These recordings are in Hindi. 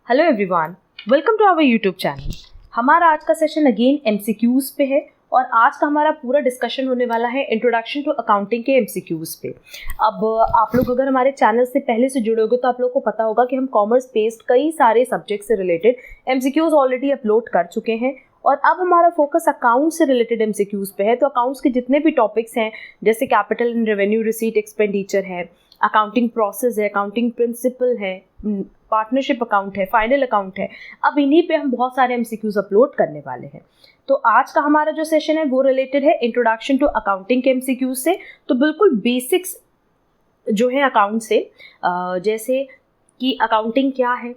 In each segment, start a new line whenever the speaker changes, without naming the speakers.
Hello everyone, welcome to our YouTube channel. हमारा आज का सेशन अगेन एमसीक्यूज़ पे है और आज का हमारा पूरा डिस्कशन होने वाला है इंट्रोडक्शन टू अकाउंटिंग के एमसीक्यूज़ पे। अब आप लोग अगर हमारे चैनल से पहले से जुड़े होगे तो आप लोग को पता होगा कि हम कॉमर्स बेस्ड कई सारे सब्जेक्ट से रिलेटेड एमसीक्यूज़ ऑलरेडी अपलोड कर चुके हैं और अब हमारा फोकस अकाउंट से रिलेटेड एमसीक्यूज़ पे है। तो अकाउंट्स के जितने भी टॉपिक्स हैं जैसे capital and revenue, receipt, expenditure है, अकाउंटिंग प्रोसेस है, अकाउंटिंग प्रिंसिपल है, पार्टनरशिप अकाउंट है, फाइनल अकाउंट है, अब इन्हीं पे हम बहुत सारे एमसीक्यूज अपलोड करने वाले हैं। तो आज का हमारा जो सेशन है वो रिलेटेड है इंट्रोडक्शन टू अकाउंटिंग के एमसीक्यूज से। तो बिल्कुल बेसिक्स जो है अकाउंट से, जैसे कि अकाउंटिंग क्या है,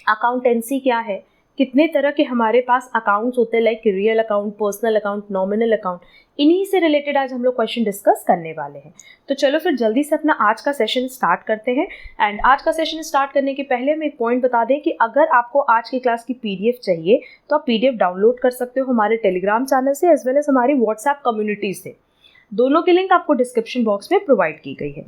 अकाउंटेंसी क्या है, कितने तरह के हमारे पास अकाउंट्स होते हैं, like real account, personal account, nominal account, इन्हीं से रिलेटेड आज हम लोग क्वेश्चन डिस्कस करने वाले हैं। तो चलो फिर जल्दी से अपना आज का सेशन स्टार्ट करते हैं। एंड आज का सेशन स्टार्ट करने के पहले हम एक पॉइंट बता दें कि अगर आपको आज की क्लास की पीडीएफ चाहिए तो आप पीडीएफ डाउनलोड कर सकते हो हमारे टेलीग्राम चैनल से एज वेल एज हमारी व्हाट्सएप कम्युनिटी से। दोनों की लिंक आपको डिस्क्रिप्शन बॉक्स में प्रोवाइड की गई है।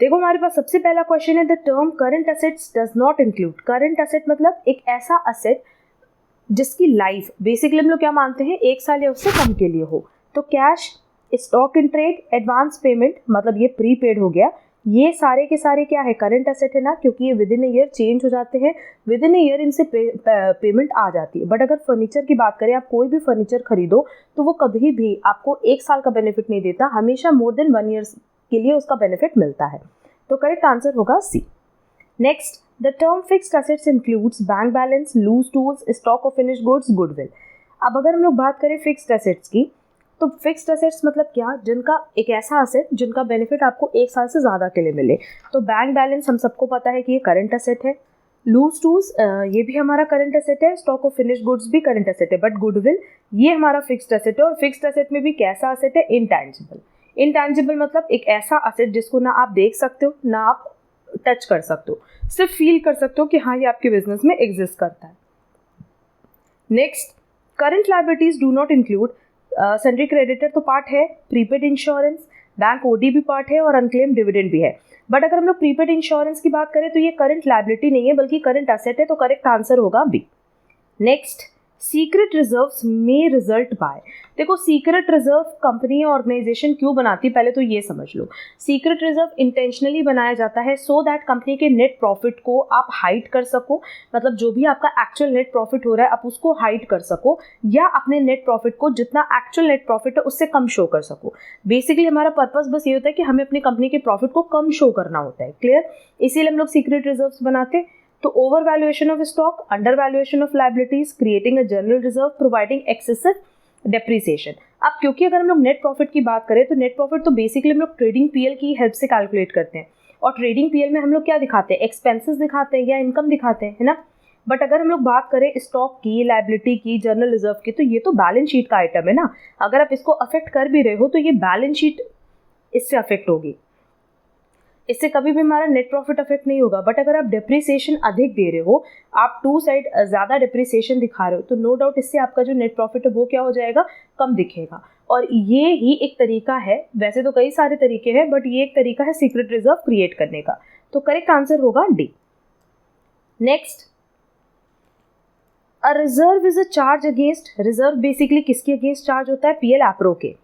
देखो हमारे पास सबसे पहला क्वेश्चन है, the term current assets does not include. Current asset मतलब एक ऐसा असेट जिसकी लाइफ बेसिकली हम लोग क्या मानते हैं, 1 साल या उससे कम के लिए हो। तो cash, stock in trade, advance payment मतलब ये प्रीपेड हो गया, ये सारे के सारे क्या है, करंट एसेट है ना, क्योंकि ये with in a year change हो जाते हैं, विद इन अ ईयर इनसे पेमेंट आ जाती है। बट अगर फर्नीचर की बात करें, आप कोई भी फर्नीचर खरीदो तो वो कभी भी आपको 1 साल का बेनिफिट नहीं देता, हमेशा मोर देन 1 ईयर के लिए उसका बेनिफिट मिलता है। तो करेक्ट आंसर होगा C. Next, the term fixed assets includes bank balance, loose tools, stock of finish goods, goodwill. अब अगर हम लोग बात करें फिक्स्ड एसेट्स की, तो फिक्स्ड एसेट्स मतलब क्या, जिनका एक ऐसा एसेट जिनका बेनिफिट आपको 1 साल से ज़्यादा के लिए मिले। तो बैंक बैलेंस हम सबको पता है कि ये करंट एसेट है, लूज टूल्स ये भी हमारा करंट एसेट है, स्टॉक ऑफ फिनिश गुड्स भी करंट एसेट है, बट गुडविल ये हमारा फिक्स्ड एसेट है। और फिक्स्ड एसेट में भी कैसा एसेट है, इनटैंजिबल। इनटैंजिबल मतलब एक ऐसा एसेट जिसको ना आप देख सकते हो ना आप टच कर सकते हो, सिर्फ फील कर सकते हो कि हाँ ये आपके बिजनेस में एग्जिस्ट करता है। Next, current liabilities do not include sundry creditor तो पार्ट है, प्रीपेड इंश्योरेंस, बैंक ओडी भी पार्ट है और अनक्लेम डिविडेंड भी है। बट अगर हम लोग प्रीपेड इंश्योरेंस की बात करें तो ये करंट लायबिलिटी नहीं है बल्कि करंट एसेट है, तो करेक्ट आंसर होगा बी। नेक्स्ट, सीक्रेट रिजर्व्स में रिजल्ट बाय। देखो सीक्रेट रिजर्व कंपनी या ऑर्गेनाइजेशन क्यों बनाती है, पहले तो ये समझ लो। सीक्रेट रिजर्व इंटेंशनली बनाया जाता है सो दैट कंपनी के नेट प्रॉफिट को आप हाइड कर सको, मतलब जो भी आपका एक्चुअल नेट प्रॉफिट हो रहा है आप उसको हाइड कर सको, या अपने नेट प्रॉफिट को जितना एक्चुअल नेट प्रॉफिट है उससे कम शो कर सको। बेसिकली हमारा पर्पस बस ये होता है कि हमें अपनी कंपनी के प्रॉफिट को कम शो करना होता है। क्लियर? इसीलिए हम लोग सीक्रेट रिजर्व्स बनाते हैं। तो over valuation of stock, under valuation of liabilities, creating a general reserve, providing excessive depreciation. अब क्योंकि अगर हम लोग नेट प्रॉफिट की बात करें तो नेट प्रॉफिट तो बेसिकली हम लोग ट्रेडिंग पीएल की हेल्प से कैलकुलेट करते हैं, और ट्रेडिंग पीएल में हम लोग क्या दिखाते हैं, एक्सपेंसेस दिखाते हैं या इनकम दिखाते हैं, है ना। बट अगर हम लोग बात करें स्टॉक की, लायबिलिटी की, जनरल रिजर्व की, तो ये तो बैलेंस शीट का आइटम है ना। अगर आप इसको अफेक्ट कर भी रहे हो तो ये बैलेंस शीट इससे अफेक्ट होगी, इससे कभी भी हमारा नेट प्रॉफिट अफेक्ट नहीं होगा। बट अगर आप डिप्रिसिएशन अधिक दे रहे हो, आप टू साइड ज़्यादा डिप्रिसिएशन दिखा रहे हो, तो नो डाउट इससे आपका जो नेट प्रॉफिट है वो क्या हो जाएगा, कम दिखेगा। और ये ही एक तरीका है, वैसे तो कई सारे तरीके हैं बट ये एक तरीका है सीक्रेट रिजर्व क्रिएट करने का। तो करेक्ट आंसर होगा D. Next, a reserve is a charge against. Reserve basically किसके अगेंस्ट चार्ज होता है, पीएल एप्रो के।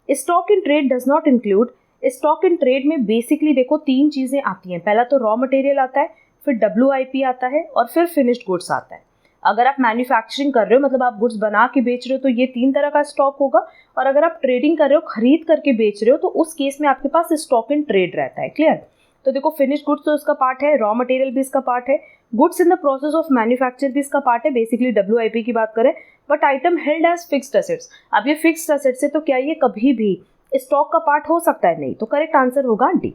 Stock in trade does not include. Stock in trade में बेसिकली देखो 3 चीज़ें आती हैं, पहला तो रॉ मटेरियल आता है, फिर WIP आता है और फिर फिनिश्ड गुड्स आता है। अगर आप मैन्युफैक्चरिंग कर रहे हो मतलब आप गुड्स बना के बेच रहे हो तो ये 3 तरह का स्टॉक होगा, और अगर आप ट्रेडिंग कर रहे हो, खरीद करके बेच रहे हो, तो उस केस में आपके पास स्टॉक इन ट्रेड रहता है। क्लियर? तो देखो फिनिश्ड गुड्स तो इसका पार्ट है, रॉ मटेरियल भी इसका पार्ट है, goods in the process of manufacture भी इसका पार्ट है, बेसिकली WIP की बात करें। But item held as fixed assets, अब ये फिक्स्ड एसेट्स है तो क्या ये कभी भी स्टॉक का पार्ट हो सकता है, नहीं। तो करेक्ट आंसर होगा D.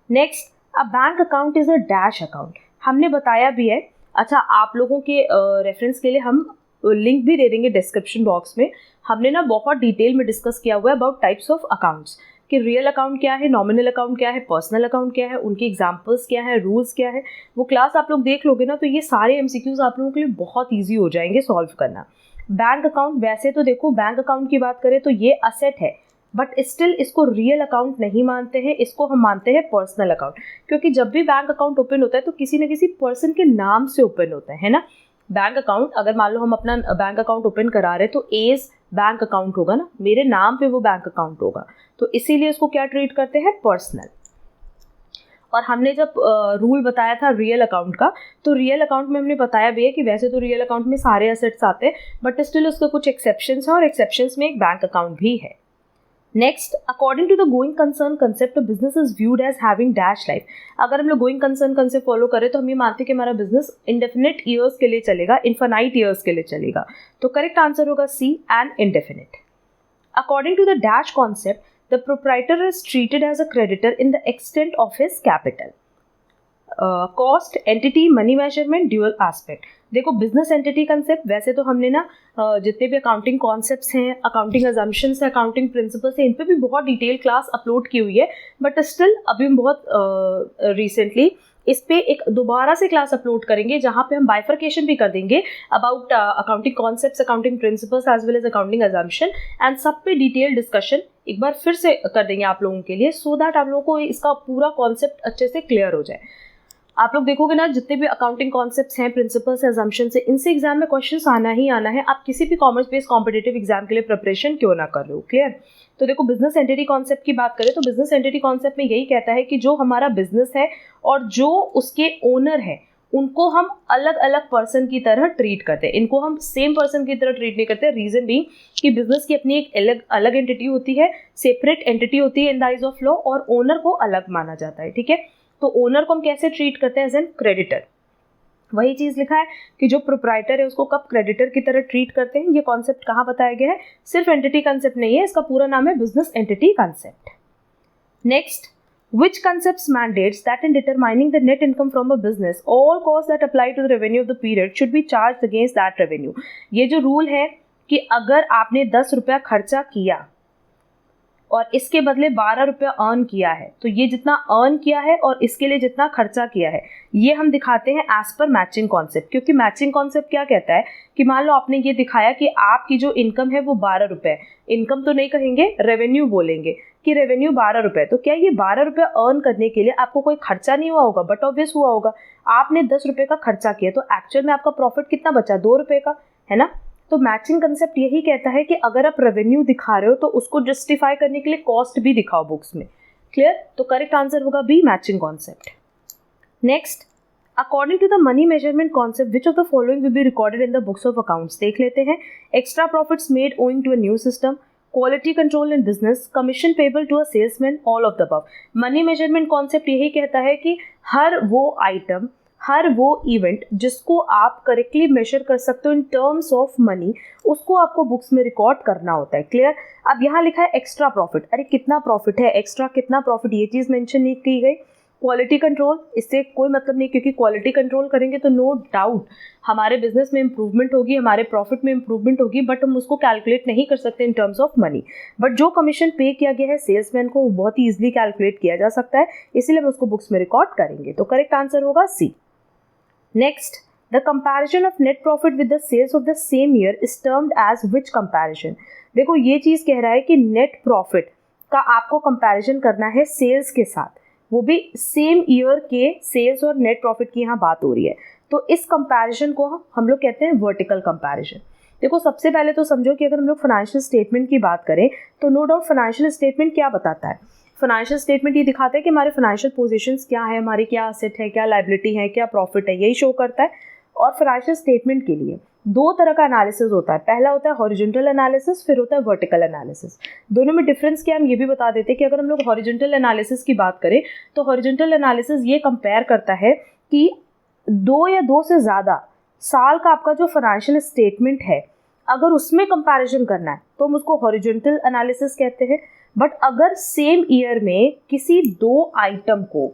Next, a bank account is a dash account. हमने बताया भी है, अच्छा आप लोगों के रेफरेंस के लिए हम लिंक भी दे देंगे डिस्क्रिप्शन बॉक्स में। हमने ना बहुत डिटेल में डिस्कस किया हुआ है अबाउट टाइप्स ऑफ अकाउंट्स, कि रियल अकाउंट क्या है, नॉमिनल अकाउंट क्या है, पर्सनल अकाउंट क्या है, उनके एग्जांपल्स क्या है, रूल्स क्या है। वो क्लास आप लोग देख लोगे ना तो ये सारे एमसीक्यूज आप लोगों के लिए बहुत ईजी हो जाएंगे सॉल्व करना। बैंक अकाउंट, वैसे तो देखो बैंक अकाउंट की बात करें तो ये असेट है, बट स्टिल इसको रियल अकाउंट नहीं मानते हैं, इसको हम मानते हैं पर्सनल अकाउंट, क्योंकि जब भी बैंक अकाउंट ओपन होता है तो किसी न किसी पर्सन के नाम से ओपन होता है ना। बैंक अकाउंट, अगर मान लो हम अपना बैंक अकाउंट ओपन करा रहे तो एज बैंक अकाउंट होगा ना, मेरे नाम पे वो बैंक अकाउंट होगा, तो इसीलिए इसको क्या ट्रीट करते हैं, पर्सनल। और हमने जब रूल बताया था रियल अकाउंट का, तो रियल अकाउंट में हमने बताया भी है कि वैसे तो रियल अकाउंट में सारे एसेट्स आते हैं, बट स्टिल उसके कुछ एक्सेप्शंस हैं, और एक्सेप्शंस में एक बैंक अकाउंट भी है। Next, according to the going concern concept, business is viewed as having dash life. अगर हम लोग गोइंग कंसर्न कंसेप्ट फॉलो करें तो हम ये मानते हैं कि हमारा बिजनेस इंडेफिनिट ईयर्स के लिए चलेगा, इन्फिनाइट ईयर्स के लिए चलेगा। तो करेक्ट आंसर होगा C, and indefinite. According to the dash concept, the proprietor is treated as a creditor in the extent of his capital. Cost, entity, money measurement, dual aspect. देखो बिजनेस एंटिटी कंसेप्ट, वैसे तो हमने ना जितने भी अकाउंटिंग कॉन्सेप्ट्स हैं, अकाउंटिंग अजम्पशंस हैं, अकाउंटिंग प्रिंसिपल्स हैं, इन पे भी बहुत डिटेल क्लास अपलोड की हुई है, बट स्टिल अभी हम बहुत रिसेंटली इस पे एक दोबारा से क्लास अपलोड करेंगे जहाँ पे हम बाइफर्केशन भी कर देंगे about accounting concepts, accounting principles as well as accounting assumption, and सब पे डिटेल डिस्कशन एक बार फिर से कर देंगे आप लोगों के लिए, सो दैट आप लोगों को इसका पूरा कॉन्सेप्ट अच्छे से क्लियर हो जाए। आप लोग देखोगे ना, जितने भी अकाउंटिंग कॉन्सेप्ट्स हैं, प्रिंसिपल्स, अजम्पशंस हैं, इनसे एग्जाम में क्वेश्चंस आना ही आना है, आप किसी भी कॉमर्स बेस्ड कॉम्पिटेटिव एग्जाम के लिए प्रिपरेशन क्यों ना कर रहे हो। क्लियर। तो देखो बिजनेस एंटिटी कॉन्सेप्ट की बात करें तो बिजनेस एंटिटी कॉन्सेप्ट में यही कहता है कि जो हमारा बिजनेस है और जो उसके ओनर है, उनको हम अलग अलग पर्सन की तरह ट्रीट करते हैं, इनको हम सेम पर्सन की तरह ट्रीट नहीं करते। रीजन भी कि बिजनेस की अपनी एक अलग एंटिटी होती है, सेपरेट एंटिटी होती है in the eyes of law, और ओनर को अलग माना जाता है। ठीक है, तो ओनर को हम कैसे ट्रीट करते हैं, एज एन क्रेडिटर। वही चीज लिखा है कि जो प्रोप्राइटर है उसको कब क्रेडिटर की तरह ट्रीट करते हैं। ये कॉन्सेप्ट कहाँ बताया गया है, सिर्फ एंटिटी कंसेप्ट नहीं है, इसका पूरा नाम है business entity concept. Next, which concepts mandates that in determining the net income from a business, all costs that apply to the revenue of the period should be charged against that revenue। ये जो रूल है कि अगर आपने 10 रुपया खर्चा किया और इसके बदले 12 रुपया अर्न किया है, तो ये जितना अर्न किया है और इसके लिए जितना खर्चा किया है, ये हम दिखाते हैं एज पर मैचिंग कॉन्सेप्ट। क्योंकि मैचिंग कॉन्सेप्ट क्या कहता है कि मान लो आपने ये दिखाया कि आपकी जो इनकम है वो 12 रुपये, इनकम तो नहीं कहेंगे, रेवेन्यू बोलेंगे कि रेवेन्यू 12 रुपये, तो क्या ये 12 रुपये अर्न करने के लिए आपको कोई खर्चा नहीं हुआ होगा, बट ऑब्वियस हुआ होगा। आपने 10 रुपये का खर्चा किया, तो एक्चुअल में आपका प्रॉफिट कितना बचा, 2 रुपये का, है ना। तो मैचिंग कंसेप्ट यही कहता है कि अगर आप रेवेन्यू दिखा रहे हो तो उसको जस्टिफाई करने के लिए कॉस्ट भी दिखाओ बुक्स में। क्लियर। तो करेक्ट आंसर होगा B, matching concept. Next, according to the money measurement concept which of the following will be recorded in the books of accounts. देख लेते हैं। Extra profits made owing to a new system, quality control in business, commission payable to a salesman, all of the above. Money measurement concept यही कहता है कि हर वो आइटम, हर वो इवेंट जिसको आप करेक्टली मेजर कर सकते हो इन टर्म्स ऑफ मनी, उसको आपको बुक्स में रिकॉर्ड करना होता है। क्लियर। अब यहाँ लिखा है एक्स्ट्रा प्रॉफिट, अरे कितना प्रॉफिट है, एक्स्ट्रा कितना प्रॉफिट, ये चीज़ मेंशन नहीं की गई। क्वालिटी कंट्रोल, इससे कोई मतलब नहीं, क्योंकि क्वालिटी कंट्रोल करेंगे तो नो डाउट हमारे बिजनेस में इंप्रूवमेंट होगी, हमारे प्रॉफिट में इंप्रूवमेंट होगी, बट हम उसको कैलकुलेट नहीं कर सकते इन टर्म्स ऑफ मनी। बट जो कमीशन पे किया गया है सेल्समैन को, वो बहुत ही ईजिली कैलकुलेट किया जा सकता है, इसीलिए हम उसको बुक्स में रिकॉर्ड करेंगे। तो करेक्ट आंसर होगा सी। Next, the comparison of net profit with the sales of the same year is termed as which comparison? देखो ये चीज़ कह रहा है कि नेट प्रॉफिट का आपको कंपैरिजन करना है सेल्स के साथ, वो भी सेम ईयर के सेल्स और नेट प्रॉफिट की यहाँ बात हो रही है। तो इस कंपैरिजन को हम लोग कहते हैं वर्टिकल कंपैरिजन। देखो सबसे पहले तो समझो कि अगर हम लोग फाइनेंशियल स्टेटमेंट की बात करें तो नो डाउट फाइनेंशियल स्टेटमेंट क्या बताता है, फाइनेंशियल स्टेटमेंट ये दिखाता है कि हमारे फाइनेंशियल पोजीशंस क्या है, हमारी क्या असेट है, क्या लायबिलिटी है, क्या प्रॉफिट है, यही शो करता है। और फाइनेंशियल स्टेटमेंट के लिए दो तरह का एनालिसिस होता है, पहला होता है हॉरिजॉन्टल एनालिसिस, फिर होता है वर्टिकल एनालिसिस। दोनों में डिफरेंस क्या है हम ये भी बता देते हैं कि अगर हम लोग हॉरिजॉन्टल एनालिसिस की बात करें तो हॉरिजॉन्टल एनालिसिस ये कंपेयर करता है कि 2 या 2 से ज़्यादा साल का आपका जो फाइनेंशियल स्टेटमेंट है, अगर उसमें कंपैरिजन करना है तो हम उसको हॉरिजॉन्टल एनालिसिस कहते हैं। बट अगर सेम ईयर में किसी 2 आइटम को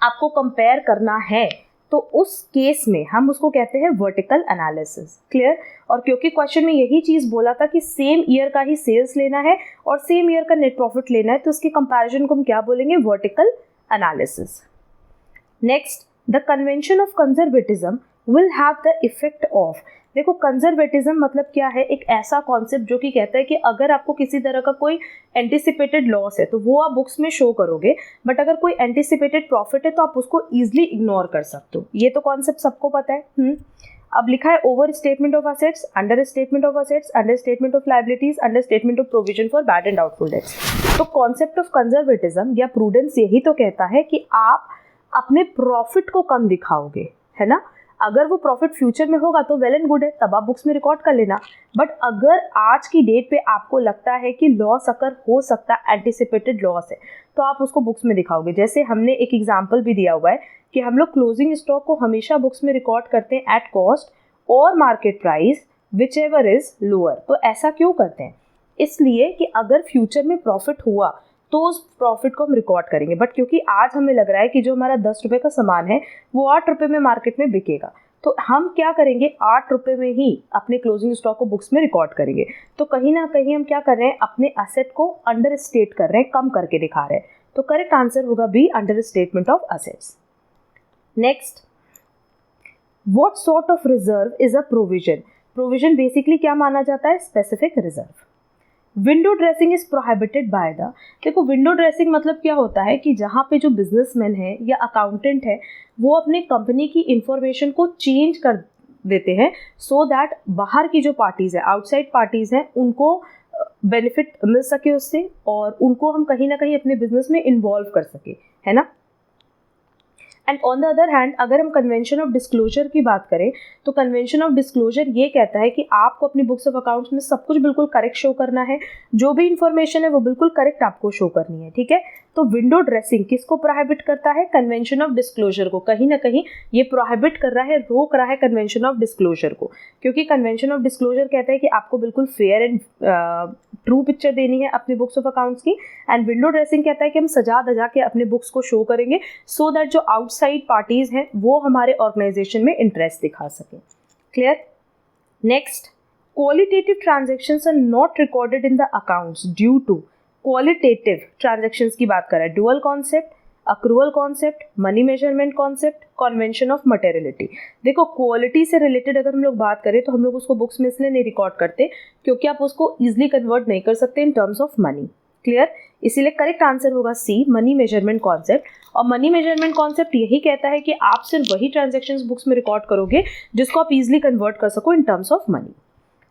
आपको कंपेयर करना है तो उस केस में हम उसको कहते हैं वर्टिकल एनालिसिस। क्लियर। और क्योंकि क्वेश्चन में यही चीज़ बोला था कि सेम ईयर का ही सेल्स लेना है और सेम ईयर का नेट प्रॉफिट लेना है, तो उसके कंपैरिजन को हम क्या बोलेंगे, vertical analysis. Next, the convention of conservatism will have the effect of, देखो कंजर्वेटिज्म मतलब क्या है, एक ऐसा कॉन्सेप्ट जो कि कहता है कि अगर आपको किसी तरह का कोई एंटिसिपेटेड लॉस है तो वो आप बुक्स में शो करोगे, बट अगर कोई एंटिसिपेटेड प्रॉफिट है तो आप उसको ईजिली इग्नोर कर सकते हो। ये तो कॉन्सेप्ट सबको पता है। अब लिखा है over statement of assets, under statement of assets, under statement of liabilities, under statement of provision for bad and doubtful dates. तो कॉन्सेप्ट ऑफ कंजर्वेटिज्म या प्रूडेंस यही तो कहता है कि आप अपने प्रॉफिट को कम दिखाओगे, है ना। अगर वो प्रॉफिट फ्यूचर में होगा तो वेल एंड गुड है, तब आप बुक्स में रिकॉर्ड कर लेना। बट अगर आज की डेट पे आपको लगता है कि लॉस अगर हो सकता है, एंटिसिपेटेड लॉस है, तो आप उसको बुक्स में दिखाओगे। जैसे हमने एक एग्जांपल भी दिया हुआ है कि हम लोग क्लोजिंग स्टॉक को हमेशा बुक्स में रिकॉर्ड करते हैं एट कॉस्ट और market price which ever is lower. तो ऐसा क्यों करते हैं? इसलिए कि अगर फ्यूचर में प्रॉफिट हुआ तो उस प्रॉफिट को हम रिकॉर्ड करेंगे, बट क्योंकि आज हमें लग रहा है कि जो हमारा 10 रुपये का सामान है वो 8 रुपये में मार्केट में बिकेगा, तो हम क्या करेंगे, 8 रुपये में ही अपने क्लोजिंग स्टॉक को बुक्स में रिकॉर्ड करेंगे। तो कहीं ना कहीं हम क्या कर रहे हैं, अपने असेट को अंडर स्टेट कर रहे हैं, कम करके दिखा रहे हैं। तो करेक्ट आंसर होगा B, under statement of assets. Next, what sort of reserve is a provision? Provision basically क्या माना जाता है, specific reserve. Window dressing is prohibited by the, देखो विंडो ड्रेसिंग मतलब क्या होता है कि जहाँ पे जो बिजनेसमैन है या अकाउंटेंट है वो अपने कंपनी की इंफॉर्मेशन को चेंज कर देते हैं सो दैट बाहर की जो पार्टीज़ है, आउटसाइड पार्टीज़ हैं, उनको बेनिफिट मिल सके उससे और उनको हम कहीं ना कहीं अपने बिजनेस में इन्वॉल्व कर सके, है ना। And on the other hand अगर हम कन्वेंशन ऑफ डिस्क्लोजर की बात करें तो कन्वेंशन ऑफ डिस्क्लोजर ये कहता है कि आपको अपनी बुक्स ऑफ अकाउंट्स में सब कुछ बिल्कुल करेक्ट शो करना है, जो भी इंफॉर्मेशन है वो बिल्कुल करेक्ट आपको शो करनी है, ठीक है। तो विंडो ड्रेसिंग किसको प्रोहिबिट करता है, कन्वेंशन ऑफ डिस्क्लोजर को। कहीं ना कहीं ये प्रोहिबिट कर रहा है, रोक रहा है कन्वेंशन ऑफ डिस्क्लोजर को, क्योंकि कन्वेंशन ऑफ डिस्क्लोजर कहता है कि आपको बिल्कुल फेयर एंड ट्रू पिक्चर देनी है अपनी बुक्स ऑफ अकाउंट्स की। एंड विंडो ड्रेसिंग कहता है कि हम सजा धजा के अपने बुक्स को शो करेंगे सो दैट जो आउटसाइड पार्टीज हैं वो हमारे ऑर्गेनाइजेशन में इंटरेस्ट दिखा सकें। Clear. Next, qualitative transactions are not recorded in the accounts due to, qualitative transactions की बात कर रहा है, dual concept, accrual concept, money measurement concept, convention of materiality. देखो क्वालिटी से रिलेटेड अगर हम लोग बात करें तो हम लोग उसको बुक्स में इसलिए नहीं रिकॉर्ड करते क्योंकि आप उसको ईजिली कन्वर्ट नहीं कर सकते इन टर्म्स ऑफ मनी। क्लियर। इसीलिए करेक्ट आंसर होगा सी, मनी मेजरमेंट कॉन्सेप्ट। और मनी मेजरमेंट कॉन्सेप्ट यही कहता है कि आप सिर्फ वही ट्रांजैक्शंस बुक्स में रिकॉर्ड करोगे जिसको आप इजिली कन्वर्ट कर सको in terms of money.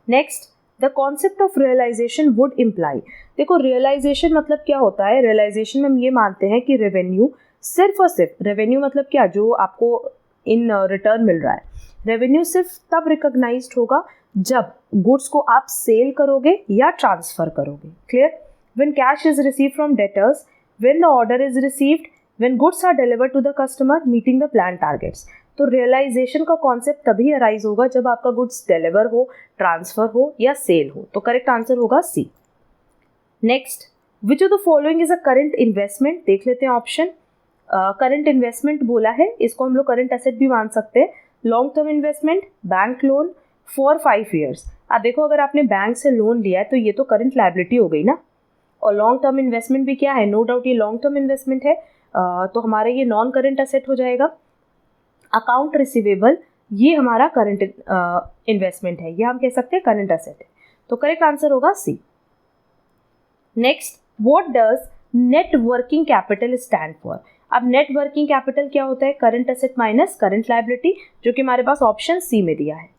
Next, the concept of realisation would imply, देखो रियलाइजेशन मतलब क्या होता है, रियलाइजेशन में हम ये मानते हैं कि रेवेन्यू सिर्फ और सिर्फ, रेवेन्यू मतलब क्या, जो आपको इन रिटर्न मिल रहा है, रेवेन्यू सिर्फ तब रिकॉग्नाइज्ड होगा जब गुड्स को आप सेल करोगे या ट्रांसफर करोगे। Clear. When cash is received from debtors, when the order is received, when goods are delivered to the customer meeting the plan targets. तो रियलाइजेशन का कॉन्सेप्ट तभी अराइज होगा जब आपका गुड्स डिलीवर हो, ट्रांसफर हो या सेल हो। तो करेक्ट आंसर होगा C. Next, which of the following is a current investment, देख लेते हैं ऑप्शन। करंट इन्वेस्टमेंट बोला है, इसको हम लोग करंट एसेट भी मान सकते हैं। Long term investment, bank loan for 5 years. अब देखो अगर आपने बैंक से लोन लिया है तो ये तो करंट लायबिलिटी हो गई ना, और लॉन्ग टर्म इन्वेस्टमेंट भी क्या है, नो डाउट ये लॉन्ग टर्म इन्वेस्टमेंट है, तो हमारा ये नॉन करंट एसेट हो जाएगा। अकाउंट रिसीवेबल, ये हमारा करंट इन्वेस्टमेंट है, ये हम कह सकते हैं करंट एसेट है। तो करेक्ट आंसर होगा C. Next, what does net working capital stand for? अब नेट वर्किंग कैपिटल क्या होता है, current asset minus current liability, जो कि हमारे पास ऑप्शन सी में दिया है।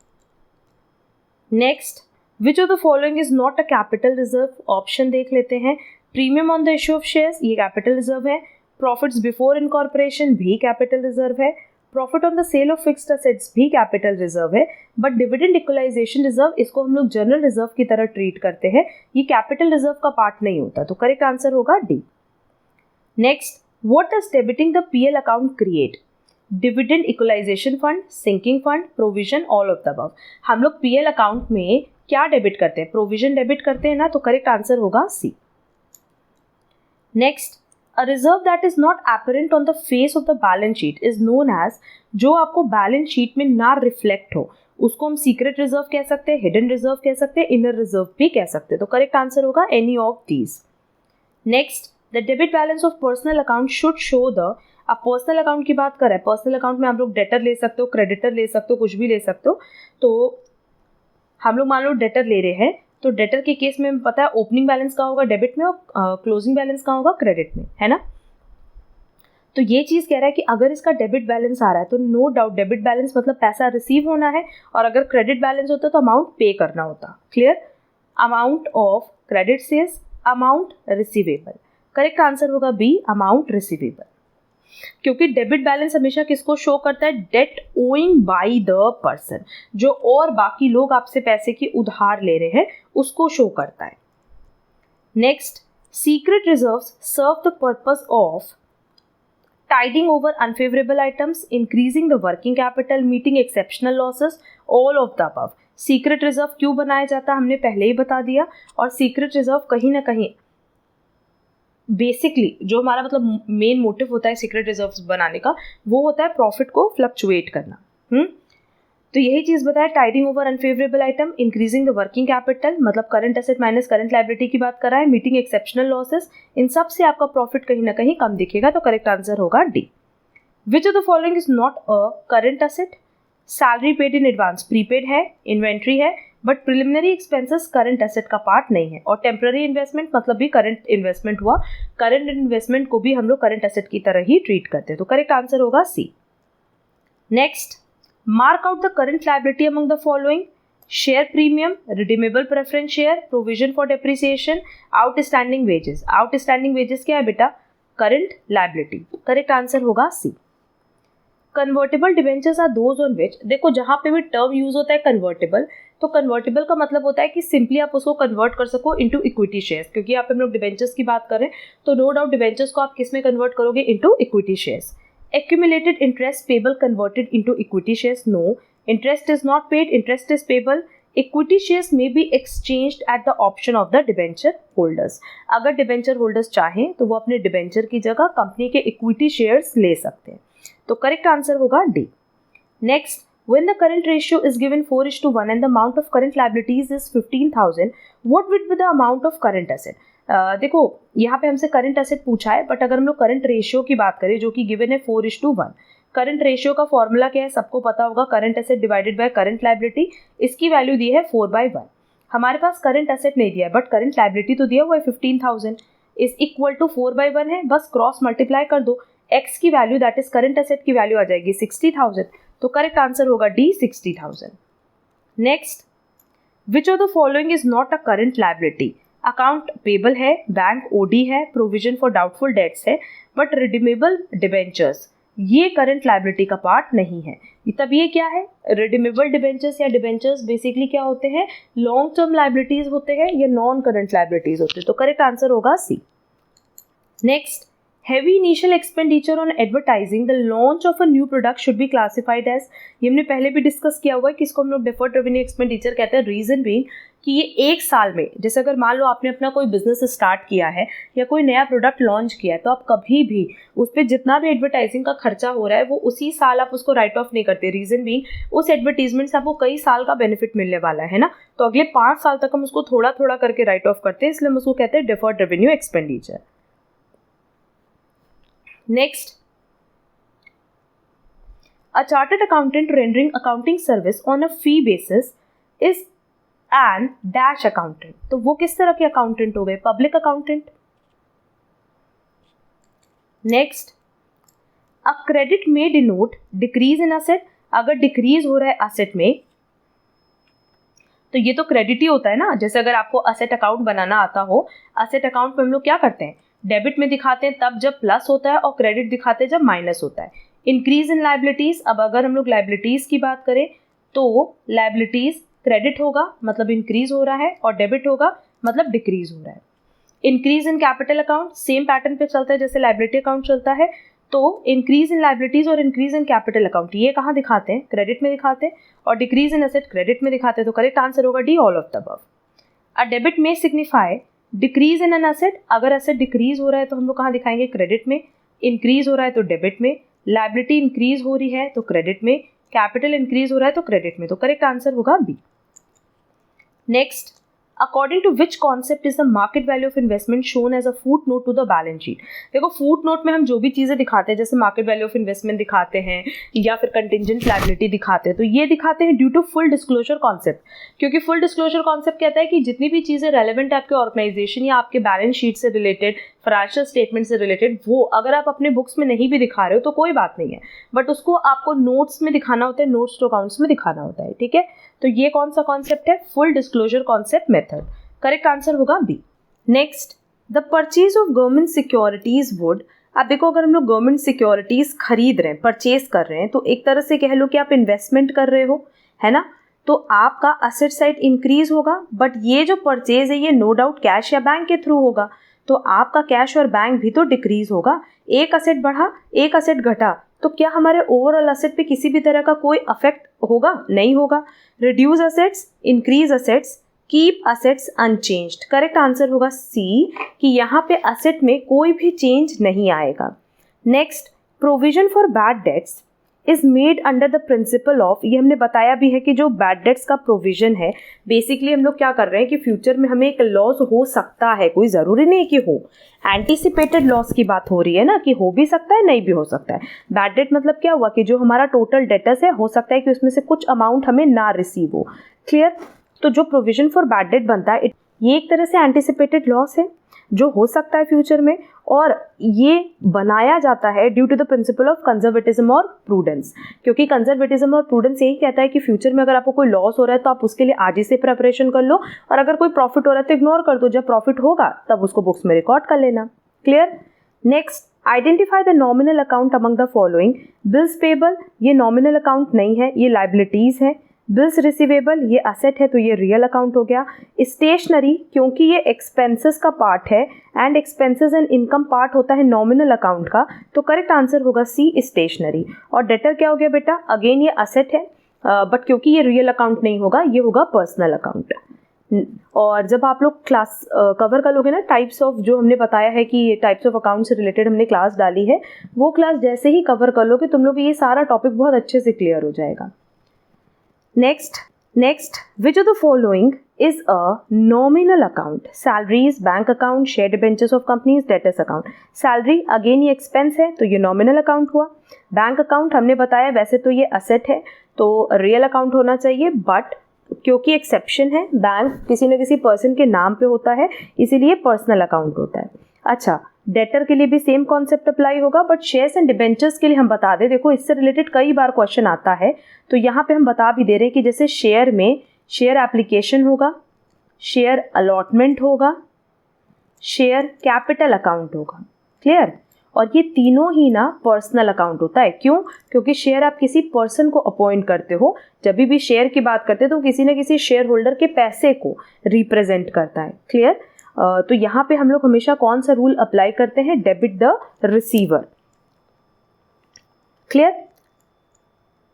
Next, which of the following is not a capital reserve? Option देख लेते हैं। Premium on the issue of shares, ये कैपिटल रिजर्व है। प्रॉफिट्स बिफोर इनकॉर्पोरेशन भी कैपिटल रिजर्व है। Profit on the sale of fixed assets भी कैपिटल रिजर्व है। बट डिविडेंड इक्वलाइजेशन रिजर्व, इसको हम लोग जनरल रिजर्व की तरह ट्रीट करते हैं, ये कैपिटल रिजर्व का पार्ट नहीं होता। तो करेक्ट आंसर होगा D. Next, what does debiting the PL account create? Dividend equalisation fund, sinking fund, provision, all of the above. हम लोग पीएल अकाउंट में क्या डेबिट करते हैं, प्रोविजन डेबिट करते हैं ना, तो करेक्ट आंसर होगा C. Next, a reserve that is not apparent on the face of the balance sheet is known as, जो आपको बैलेंस शीट में ना रिफ्लेक्ट हो उसको हम सीक्रेट रिजर्व कह सकते हैं, हिडन रिजर्व कह सकते हैं, इनर रिजर्व भी कह सकते हैं। तो करेक्ट आंसर होगा any of these. Next, the debit balance of personal account should show the, आप पर्सनल अकाउंट की बात कर रहे हैं, पर्सनल अकाउंट में आप लोग डेटर ले सकते हो, क्रेडिटर ले सकते हो, कुछ भी ले सकते हो। तो हम लोग मान लो डेटर ले रहे हैं, तो डेटर के केस में पता है ओपनिंग बैलेंस कहाँ होगा, डेबिट में, और क्लोजिंग बैलेंस कहाँ होगा, क्रेडिट में, है ना। तो ये चीज़ कह रहा है कि अगर इसका डेबिट बैलेंस आ रहा है तो नो डाउट डेबिट बैलेंस मतलब पैसा रिसीव होना है, और अगर क्रेडिट बैलेंस होता तो अमाउंट पे करना होता। Clear. Amount of credit sales, amount receivable. Correct answer होगा बी, अमाउंट रिसीवेबल, क्योंकि डेबिट बैलेंस हमेशा किसको शो करता है, debt owing by the person, जो और बाकी लोग आपसे पैसे की उधार ले रहे हैं उसको शो करता है। Next, secret reserves serve the purpose of tiding over unfavorable items, increasing the working capital, meeting exceptional losses, all of the above। Secret reserve क्यों बनाया जाता है हमने पहले ही बता दिया, और सीक्रेट रिजर्व कहीं ना कहीं बेसिकली जो हमारा मतलब मेन मोटिव होता है सीक्रेट रिजर्व्स बनाने का, वो होता है प्रॉफिट को फ्लक्चुएट करना। तो यही चीज़ बताया, tiding over unfavourable item, increasing the working capital, मतलब current asset minus current liability की बात कर रहा है, मीटिंग एक्सेप्शनल लॉसेस, इन सब से आपका प्रॉफिट कहीं ना कहीं कम दिखेगा, तो करेक्ट आंसर होगा D. Which of the following is not a current asset, salary paid in advance prepaid है, इन्वेंट्री है, but preliminary expenses current asset का पार्ट नहीं है, और टेम्पररी इन्वेस्टमेंट मतलब भी करंट इन्वेस्टमेंट हुआ, करंट इन्वेस्टमेंट को भी हम लोग करंट एसेट की तरह ही ट्रीट करते हैं, तो करेक्ट आंसर होगा C. Next, mark out the current liability among the following: share premium, redeemable preference share, provision for depreciation, outstanding wages। outstanding wages क्या है बेटा, current liability। करेक्ट आंसर होगा C. Convertible debentures are those on which, देखो जहाँ पे भी टर्म यूज होता है कन्वर्टेबल, तो कन्वर्टेबल का मतलब होता है कि सिंपली आप उसको कन्वर्ट कर सको इनटू इक्विटी शेयर्स, क्योंकि यहाँ पे हम लोग डिबेंचर्स की बात करें तो नो डाउट डिबेंचर्स को आप किस में कन्वर्ट करोगे, into equity shares. Accumulated interest payable converted into equity shares, no. Interest is not paid, interest is payable। Equity shares may be exchanged at the option of the debenture holders। अगर debenture holders चाहें तो वो अपने debenture की जगह कंपनी के equity shares ले सकते हैं, तो करेक्ट आंसर होगा D. Next, when the current ratio is given 4:1 and the amount of current liabilities is 15,000, what would be the amount of current asset? देखो यहाँ पे हमसे करंट एसेट पूछा है, बट अगर हम लोग करंट रेशियो की बात करें जो कि गिवन है 4:1, करंट रेशियो का फॉर्मूला क्या है सबको पता होगा, current asset divided by current liability. इसकी वैल्यू दी है 4/1। हमारे पास करंट एसेट नहीं दिया है बट करंट लायबिलिटी तो दिया हुआ है 15,000, इज इक्वल टू 4/1 है, बस क्रॉस मल्टीप्लाई कर दो, एक्स की value that is current asset की वैल्यू आ जाएगी 60,000, तो करेक्ट आंसर होगा D 60,000। Next, which of the following is not a current liability, account payable है, बैंक ओडी है, प्रोविजन फॉर डाउटफुल डेट्स है, बट रिडीमेबल डिबेंचर्स ये करंट लायबिलिटी का पार्ट नहीं है। तब ये क्या है, रिडीमेबल डिबेंचर्स या डिबेंचर्स बेसिकली क्या होते हैं, लॉन्ग टर्म लायबिलिटीज होते हैं या नॉन करंट लायबिलिटीज होते हैं, तो करेक्ट आंसर होगा C. Next, heavy initial expenditure on advertising the launch of a new product should be classified as, ये हमने पहले भी डिस्कस किया हुआ है कि इसको हम लोग deferred revenue expenditure कहते हैं। रीजन बीइंग कि ये एक साल में, जैसे अगर मान लो आपने अपना कोई बिजनेस स्टार्ट किया है या कोई नया प्रोडक्ट लॉन्च किया है, तो आप कभी भी उस पर जितना भी एडवर्टाइजिंग का खर्चा हो रहा है वो उसी साल आप उसको राइट ऑफ नहीं करते। रीजन बीइंग उस एडवर्टीजमेंट से आपको कई साल का बेनिफिट मिलने वाला है ना, तो अगले 5 साल तक हम उसको थोड़ा थोड़ा करके राइट ऑफ करते हैं, इसलिए हम उसको कहते हैं deferred revenue expenditure। Next, a chartered accountant rendering accounting service on a fee basis is an dash accountant। तो वो किस तरह के अकाउंटेंट हो गए, public accountant. Next, a credit may denote decrease in asset, अगर डिक्रीज हो रहा है एसेट में तो ये तो क्रेडिट ही होता है ना। जैसे अगर आपको असेट अकाउंट बनाना आता हो, असेट अकाउंट में हम लोग क्या करते हैं, डेबिट में दिखाते हैं तब जब प्लस होता है और क्रेडिट दिखाते हैं जब माइनस होता है। इंक्रीज इन लायबिलिटीज, अब अगर हम लोग लायबिलिटीज की बात करें तो लायबिलिटीज क्रेडिट होगा मतलब इंक्रीज हो रहा है, और डेबिट होगा मतलब डिक्रीज हो रहा है। Increase in capital account same pattern पे चलता है जैसे लायबिलिटी अकाउंट चलता है, तो इंक्रीज इन लायबिलिटीज और इंक्रीज इन कैपिटल अकाउंट ये कहाँ दिखाते हैं, क्रेडिट में दिखाते हैं, और डिक्रीज इन एसेट क्रेडिट में दिखाते हैं, तो करेक्ट आंसर होगा D all of the above. A debit में signify decrease in an asset, अगर एसेट डिक्रीज हो रहा है तो हम लोग कहाँ दिखाएंगे, क्रेडिट में, इंक्रीज हो रहा है तो डेबिट में, लायबिलिटी इंक्रीज हो रही है तो क्रेडिट में, कैपिटल इंक्रीज हो रहा है तो क्रेडिट में, तो करेक्ट आंसर होगा B. Next, according to which concept is the market value of investment shown as a foot note to the balance sheet. देखो फुट नोट में हम जो भी चीज़ें दिखाते हैं, जैसे मार्केट वैल्यू ऑफ इन्वेस्टमेंट दिखाते हैं या फिर कंटिंजेंट लायबिलिटी दिखाते हैं, तो ये दिखाते हैं due to full disclosure concept, क्योंकि फुल डिस्क्लोजर कॉन्सेप्ट कहता है कि जितनी भी चीज़ें रेलेवेंट है आपके ऑर्गेनाइजेशन या आपके बैलेंस शीट से रिलेटेड, फाइनेंशियल स्टेटमेंट से रिलेटेड, वो अगर आप अपने बुक्स में नहीं भी दिखा रहे हो तो कोई बात नहीं है, बट उसको आपको नोट्स में दिखाना होता है, नोट्स टू अकाउंट्स में दिखाना होता है, ठीक है। तो ये कौन सा कॉन्सेप्ट है? Full disclosure concept method. Correct answer होगा B. Next, the purchase of government securities would, आप देखो अगर हम लोग गवर्नमेंट सिक्योरिटीज खरीद रहे हैं, परचेज कर रहे हैं, तो एक तरह से कह लो कि आप इन्वेस्टमेंट कर रहे हो, है ना, तो आपका असेट साइड इंक्रीज होगा, बट ये जो परचेज है ये नो डाउट कैश या बैंक के थ्रू होगा, तो आपका कैश और बैंक भी तो डिक्रीज होगा। एक असेट बढ़ा, एक असेट घटा, तो क्या हमारे ओवरऑल असेट पे किसी भी तरह का कोई अफेक्ट होगा? नहीं होगा। Reduce assets, increase assets, keep assets unchanged. Correct answer होगा सी, कि यहाँ पे असेट में कोई भी चेंज नहीं आएगा। Next, provision for bad debts is made under the principle of, ये हमने बताया भी है कि जो बैड डेट्स का प्रोविजन है, बेसिकली हम लोग क्या कर रहे हैं कि फ्यूचर में हमें एक लॉस हो सकता है, कोई ज़रूरी नहीं कि हो, एंटिसिपेटेड लॉस की बात हो रही है ना, कि हो भी सकता है नहीं भी हो सकता है। बैड डेट मतलब क्या हुआ कि जो हमारा टोटल डेटर्स है, हो सकता है कि उसमें से कुछ अमाउंट हमें ना रिसीव हो। क्लियर? तो जो प्रोविजन फॉर बैड डेट बनता है, ये एक तरह से एंटिसिपेटेड लॉस है जो हो सकता है फ्यूचर में, और ये बनाया जाता है due to the principle of conservatism और प्रूडेंस, क्योंकि कंजर्वेटिज्म और प्रूडेंस यही कहता है कि फ्यूचर में अगर आपको कोई लॉस हो रहा है तो आप उसके लिए आज ही से प्रिपरेशन कर लो, और अगर कोई प्रॉफिट हो रहा है तो इग्नोर कर दो, जब प्रॉफिट होगा तब उसको बुक्स में रिकॉर्ड कर लेना। Clear? Next, identify the nominal account among the following. Bills payable, ये नॉमिनल अकाउंट नहीं है, ये लाइबिलिटीज है। बिल्स रिसीवेबल, ये असेट है तो ये रियल अकाउंट हो गया। स्टेशनरी, क्योंकि ये एक्सपेंसेस का पार्ट है, and expenses and income part होता है नॉमिनल अकाउंट का, तो करेक्ट आंसर होगा सी, स्टेशनरी। और डेटर क्या हो गया बेटा? अगेन ये असेट है, बट क्योंकि ये रियल अकाउंट नहीं होगा, ये होगा पर्सनल अकाउंट। और जब आप लोग क्लास कवर कर लोगे ना, टाइप्स ऑफ, जो हमने बताया है कि टाइप्स ऑफ अकाउंट से रिलेटेड हमने क्लास डाली है, वो क्लास जैसे ही कवर कर लोगे तुम लोग ये सारा टॉपिक बहुत अच्छे से क्लियर हो जाएगा। Next, which of the following is a nominal account? Salaries, bank account, share debentures of companies, debtors account. Salary again ये एक्सपेंस है तो ये नॉमिनल अकाउंट हुआ। बैंक अकाउंट हमने बताया वैसे तो ये असेट है तो रियल अकाउंट होना चाहिए, बट क्योंकि एक्सेप्शन है, बैंक किसी न किसी पर्सन के नाम पे होता है इसीलिए पर्सनल अकाउंट होता है। अच्छा, डेटर के लिए भी सेम कॉन्सेप्ट अप्लाई होगा, बट शेयर्स एंड डिबेंचर्स के लिए हम बता दें, देखो इससे रिलेटेड कई बार क्वेश्चन आता है, तो यहाँ पे हम बता भी दे रहे हैं कि जैसे शेयर में शेयर एप्लीकेशन होगा, शेयर अलॉटमेंट होगा, शेयर कैपिटल अकाउंट होगा। क्लियर? और ये तीनों ही ना पर्सनल अकाउंट होता है। क्यों? क्योंकि शेयर आप किसी पर्सन को अपॉइंट करते हो, जब भी शेयर की बात करते हो तो किसी न किसी शेयर होल्डर के पैसे को रिप्रेजेंट करता है। क्लियर? तो यहाँ पे हम लोग हमेशा कौन सा रूल अप्लाई करते हैं? Debit the receiver. Clear?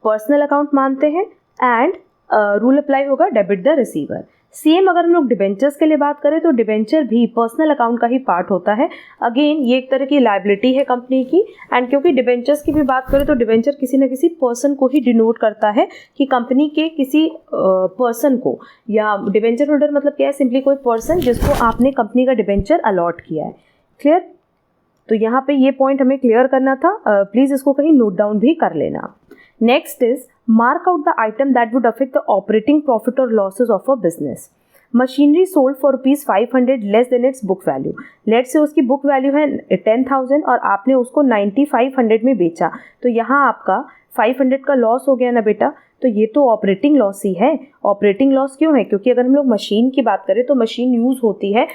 Personal account मानते हैं एंड रूल अप्लाई होगा डेबिट द रिसीवर। सेम अगर हम लोग डिबेंचर्स के लिए बात करें तो डिबेंचर भी पर्सनल अकाउंट का ही पार्ट होता है। अगेन ये एक तरह की लायबिलिटी है कंपनी की, एंड क्योंकि डिबेंचर्स की भी बात करें तो डिबेंचर किसी न किसी पर्सन को ही डिनोट करता है कि कंपनी के किसी पर्सन को, या डिबेंचर होल्डर मतलब क्या है? सिंपली कोई पर्सन जिसको आपने कंपनी का डिबेंचर अलॉट किया है। क्लियर? तो यहाँ पे ये पॉइंट हमें क्लियर करना था, प्लीज़ इसको कहीं नोट डाउन भी कर लेना। Next is mark out the item that would affect the operating profit or losses of a business. Machinery sold for ₹500 less than its book value. Let's say उसकी book value है 10,000 और आपने उसको 9,500 में बेचा, तो यहाँ आपका 500 का लॉस हो गया ना बेटा, तो ये तो ऑपरेटिंग लॉस ही है। ऑपरेटिंग लॉस क्यों है? क्योंकि अगर हम लोग मशीन की बात करें तो मशीन यूज़ होती है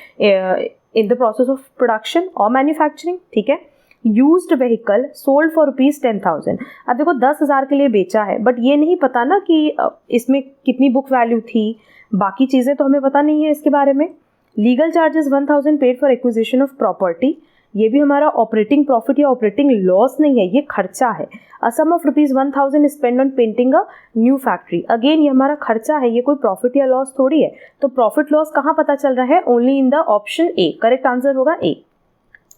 इन द प्रोसेस ऑफ प्रोडक्शन और मैन्युफैक्चरिंग। ठीक है? Used vehicle sold for ₹10,000। अब देखो 10,000 के लिए बेचा है, बट ये नहीं पता ना कि इसमें कितनी बुक वैल्यू थी, बाकी चीज़ें तो हमें पता नहीं है इसके बारे में। Legal charges 1,000 paid for acquisition of property, ये भी हमारा ऑपरेटिंग प्रॉफिट या ऑपरेटिंग लॉस नहीं है, ये खर्चा है। A sum of ₹1,000 spend on painting a new factory, again ये हमारा खर्चा है, ये कोई प्रॉफिट या लॉस थोड़ी है। तो प्रॉफिट लॉस कहाँ पता चल रहा है? Only in the option A. Correct answer होगा A.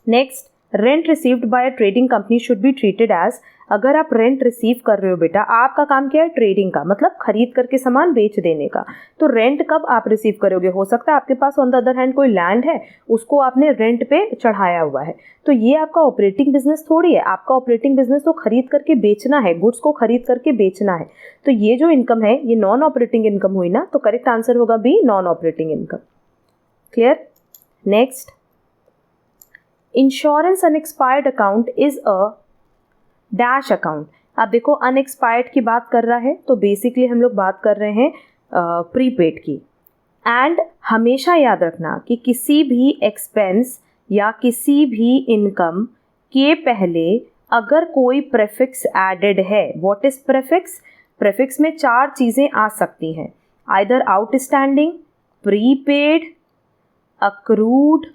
Next, rent received by a trading company should be treated as अगर आप रेंट रिसीव कर रहे हो बेटा, आपका काम क्या है? ट्रेडिंग का, मतलब खरीद करके सामान बेच देने का। तो रेंट कब आप रिसीव करोगे? हो सकता है आपके pass on the other hand कोई लैंड है, उसको आपने रेंट पे चढ़ाया हुआ है, तो ये आपका ऑपरेटिंग बिजनेस थोड़ी है। आपका ऑपरेटिंग बिजनेस तो खरीद करके बेचना है, गुड्स को खरीद करके बेचना है। तो ये जो इनकम है ये नॉन ऑपरेटिंग इनकम हुई ना, तो करेक्ट आंसर होगा B, non operating income. Clear? Next, insurance unexpired account is a dash account. आप देखो अनएक्सपायर्ड की बात कर रहा है, तो बेसिकली हम लोग बात कर रहे हैं प्रीपेड की। एंड हमेशा याद रखना कि किसी भी एक्सपेंस या किसी भी इनकम के पहले अगर कोई प्रेफिक्स एडेड है, व्हाट इज प्रेफिक्स? प्रेफिक्स में 4 चीज़ें आ सकती हैं, आइदर आउटस्टैंडिंग, प्रीपेड, अक्रूड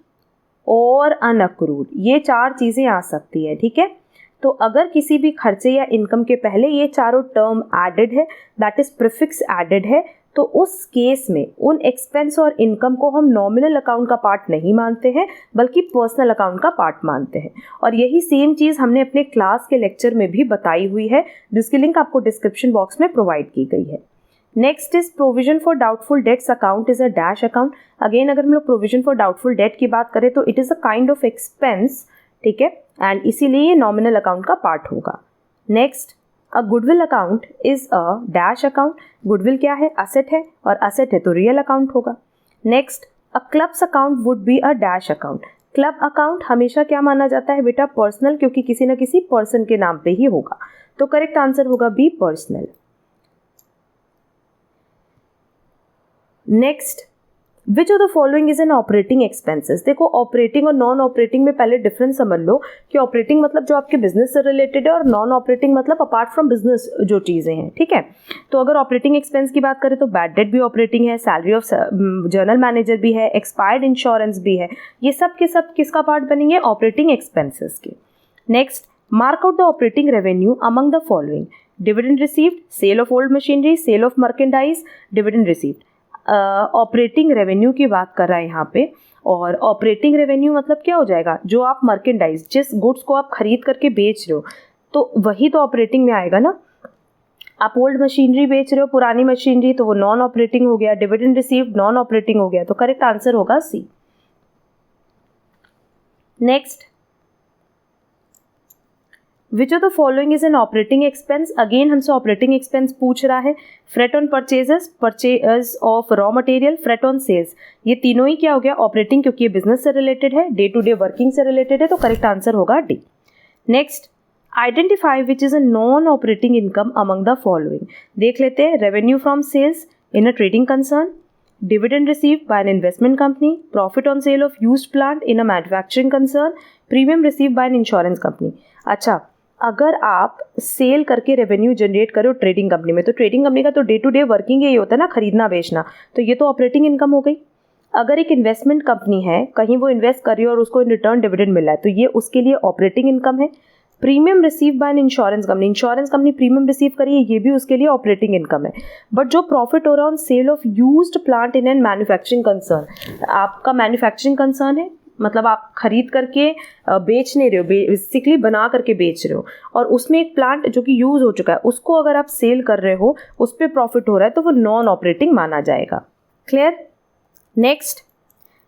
और अनअक्रूड। ये 4 चीज़ें आ सकती है, ठीक है। तो अगर किसी भी खर्चे या इनकम के पहले ये चारों टर्म एडेड है, दैट इज प्रीफिक्स एडेड है, तो उस केस में उन एक्सपेंस और इनकम को हम नॉमिनल अकाउंट का पार्ट नहीं मानते हैं, बल्कि पर्सनल अकाउंट का पार्ट मानते हैं। और यही सेम चीज़ हमने अपने क्लास के लेक्चर में भी बताई हुई है, जिसकी लिंक आपको डिस्क्रिप्शन बॉक्स में प्रोवाइड की गई है। Next is provision for doubtful dates account is a dash account. Again अगर हम लोग प्रोविजन फॉर डाउटफुल डेट की बात करें तो it is a kind of expense, ठीक है, एंड इसीलिए ये नॉमिनल अकाउंट का पार्ट होगा। Next, a goodwill account is a dash account. Goodwill क्या है? असेट है, और असेट है तो रियल अकाउंट होगा। Next, a clubs account would be a dash account. Club account हमेशा क्या माना जाता है बेटा? पर्सनल, क्योंकि किसी न किसी पर्सन के नाम पे ही होगा, तो करेक्ट आंसर होगा B, personal. Next, which of the following is an operating expenses. देखो ऑपरेटिंग और नॉन ऑपरेटिंग में पहले डिफरेंस समझ लो कि ऑपरेटिंग मतलब जो आपके बिजनेस से रिलेटेड है, और नॉन ऑपरेटिंग मतलब अपार्ट फ्रॉम बिजनेस जो चीज़ें हैं, ठीक है। तो अगर ऑपरेटिंग एक्सपेंस की बात करें तो बैड डेट भी ऑपरेटिंग है, सैलरी ऑफ जनरल मैनेजर भी है, एक्सपायर्ड इंश्योरेंस भी है, ये सब के सब किसका पार्ट बनेंगे? ऑपरेटिंग एक्सपेंसेस के। Next, mark out the operating revenue among the following. Dividend received, sale of old machinery, sale of merchandise, dividend received. Operating revenue की बात कर रहा है यहाँ पे, और ऑपरेटिंग रेवेन्यू मतलब क्या हो जाएगा? जो आप मर्केंडाइज, जिस गुड्स को आप खरीद करके बेच रहे हो, तो वही तो ऑपरेटिंग में आएगा ना। आप ओल्ड मशीनरी बेच रहे हो, पुरानी मशीनरी, तो वो नॉन ऑपरेटिंग हो गया। डिविडेंड रिसीव्ड नॉन ऑपरेटिंग हो गया, तो करेक्ट आंसर होगा C. Next, which of the following is an operating expense. Again हमसे ऑपरेटिंग एक्सपेंस पूछ रहा है। Freight on purchases, purchase of raw material, freight on sales, ये तीनों ही क्या हो गया? ऑपरेटिंग, क्योंकि ये बिजनेस से रिलेटेड है, डे टू डे वर्किंग से रिलेटेड है, तो करेक्ट आंसर होगा D. Next, identify which is a non operating income among the following. देख लेते हैं। Revenue from sales in a trading concern, dividend received by an investment company, profit on sale of used plant in a manufacturing concern, premium received by an insurance company. अच्छा, अगर आप सेल करके रेवेन्यू जनरेट करो ट्रेडिंग कंपनी में, तो ट्रेडिंग कंपनी का तो डे टू डे वर्किंग यही होता है ना, खरीदना बेचना, तो ये तो ऑपरेटिंग इनकम हो गई। अगर एक इन्वेस्टमेंट कंपनी है, कहीं वो इन्वेस्ट कर रही है और उसको इन रिटर्न डिविडेंड मिला है, तो ये उसके लिए ऑपरेटिंग इनकम है। Premium receive by an insurance company, insurance company premium receive करी है, ये भी उसके लिए ऑपरेटिंग इनकम है। बट जो प्रॉफिट हो रहा है on sale of used plant in an manufacturing concern, आपका मैन्युफैक्चरिंग कंसर्न है, मतलब आप खरीद करके बेच नहीं रहे हो, बेसिकली बना करके बेच रहे हो, और उसमें एक प्लांट जो कि यूज़ हो चुका है उसको अगर आप सेल कर रहे हो, उस पर प्रॉफिट हो रहा है, तो वो नॉन ऑपरेटिंग माना जाएगा। Clear? Next,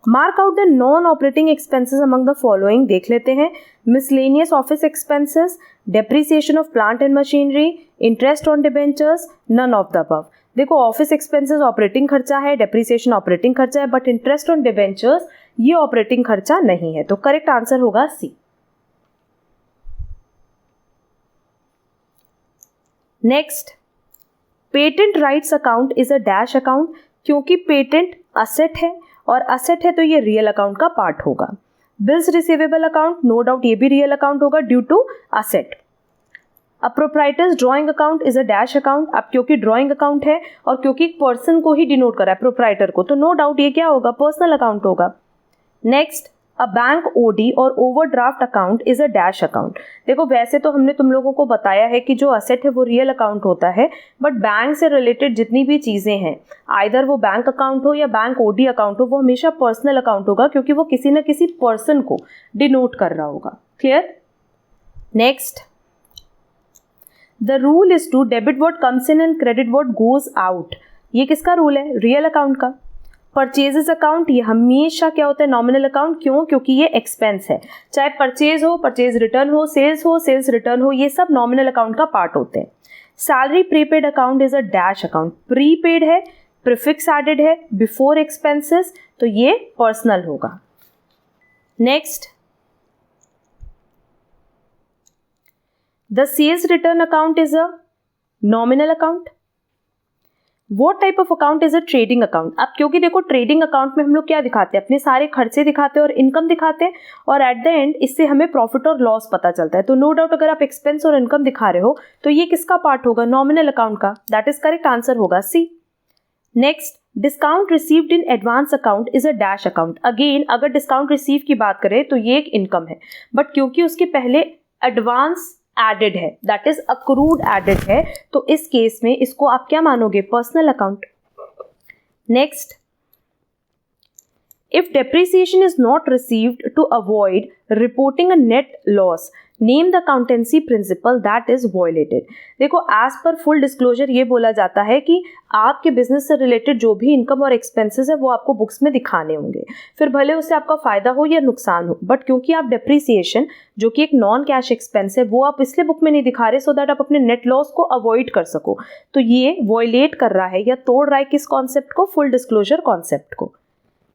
mark out the non operating expenses among the following. देख लेते हैं। Miscellaneous office expenses, depreciation of plant and machinery, interest on debentures, none of the above. देखो ऑफिस एक्सपेंसेस ऑपरेटिंग खर्चा है, डेप्रिसिएशन ऑपरेटिंग खर्चा है, बट इंटरेस्ट ऑन डिबेंचर्स ये ऑपरेटिंग खर्चा नहीं है, तो करेक्ट आंसर होगा C. Next, patent rights account is a dash account, क्योंकि पेटेंट असेट है, और असेट है तो ये रियल अकाउंट का पार्ट होगा। Bills receivable account, no doubt ये भी रियल अकाउंट होगा due to asset. A proprietor's drawing account is a dash account, अब क्योंकि ड्राइंग अकाउंट है और क्योंकि एक पर्सन को ही डिनोट करा है, प्रोप्राइटर को, तो नो डाउट ये क्या होगा? पर्सनल अकाउंट होगा। नेक्स्ट, अ बैंक ओडी और overdraft account is a dash account. देखो वैसे तो हमने तुम लोगों को बताया है कि जो असेट है वो रियल अकाउंट होता है, बट बैंक से रिलेटेड जितनी भी चीज़ें हैं, आइदर वो बैंक अकाउंट हो या बैंक ओडी अकाउंट हो, वो हमेशा पर्सनल अकाउंट होगा, क्योंकि वो किसी न किसी पर्सन को डिनोट कर रहा होगा। Clear? Next, the rule is to debit what comes in and credit what goes out. ये किसका रूल है? रियल अकाउंट का। परचेजेस अकाउंट ये हमेशा क्या होता है? Nominal account. क्यों? क्योंकि ये एक्सपेंस है। चाहे परचेज हो, परचेज रिटर्न हो, सेल्स रिटर्न हो, ये सब नॉमिनल अकाउंट का पार्ट होते हैं। Salary prepaid account is a dash account. Prepaid है, प्रीफिक्स एडेड है, बिफोर एक्सपेंसेस, तो ये पर्सनल होगा। Next, the sales return account is a nominal account. What type of account is a trading account? अब क्योंकि देखो ट्रेडिंग अकाउंट में हम लोग क्या दिखाते हैं? अपने सारे खर्चे दिखाते हैं और इनकम दिखाते हैं, और एट द एंड इससे हमें प्रॉफिट और लॉस पता चलता है। तो नो डाउट अगर आप एक्सपेंस और इनकम दिखा रहे हो तो ये किसका पार्ट होगा? नॉमिनल अकाउंट का। दैट इज करेक्ट आंसर होगा C. Next, discount received in advance account is a dash account. Again अगर डिस्काउंट रिसीव की बात करें तो ये एक इनकम है, बट क्योंकि उसके पहले एडवांस एडेड है, दैट इज अक्रूड एडेड है, तो इस केस में इसको आप क्या मानोगे? Personal account. Next, if depreciation is not received to avoid reporting a net loss, name the accountancy principle that is violated. देखो एज पर फुल डिस्क्लोजर ये बोला जाता है कि आपके बिजनेस से रिलेटेड जो भी इनकम और एक्सपेंसेस है वो आपको बुक्स में दिखाने होंगे, फिर भले उससे आपका फायदा हो या नुकसान हो, बट क्योंकि आप डेप्रिसिएशन जो कि एक नॉन कैश एक्सपेंस है वो आप इसलिए बुक में नहीं दिखा रहे सो दैट आप अपने नेट लॉस को अवॉइड कर सको, तो ये वायलेट कर रहा है या तोड़ रहा है किस कॉन्सेप्ट को? फुल डिस्क्लोजर कॉन्सेप्ट को।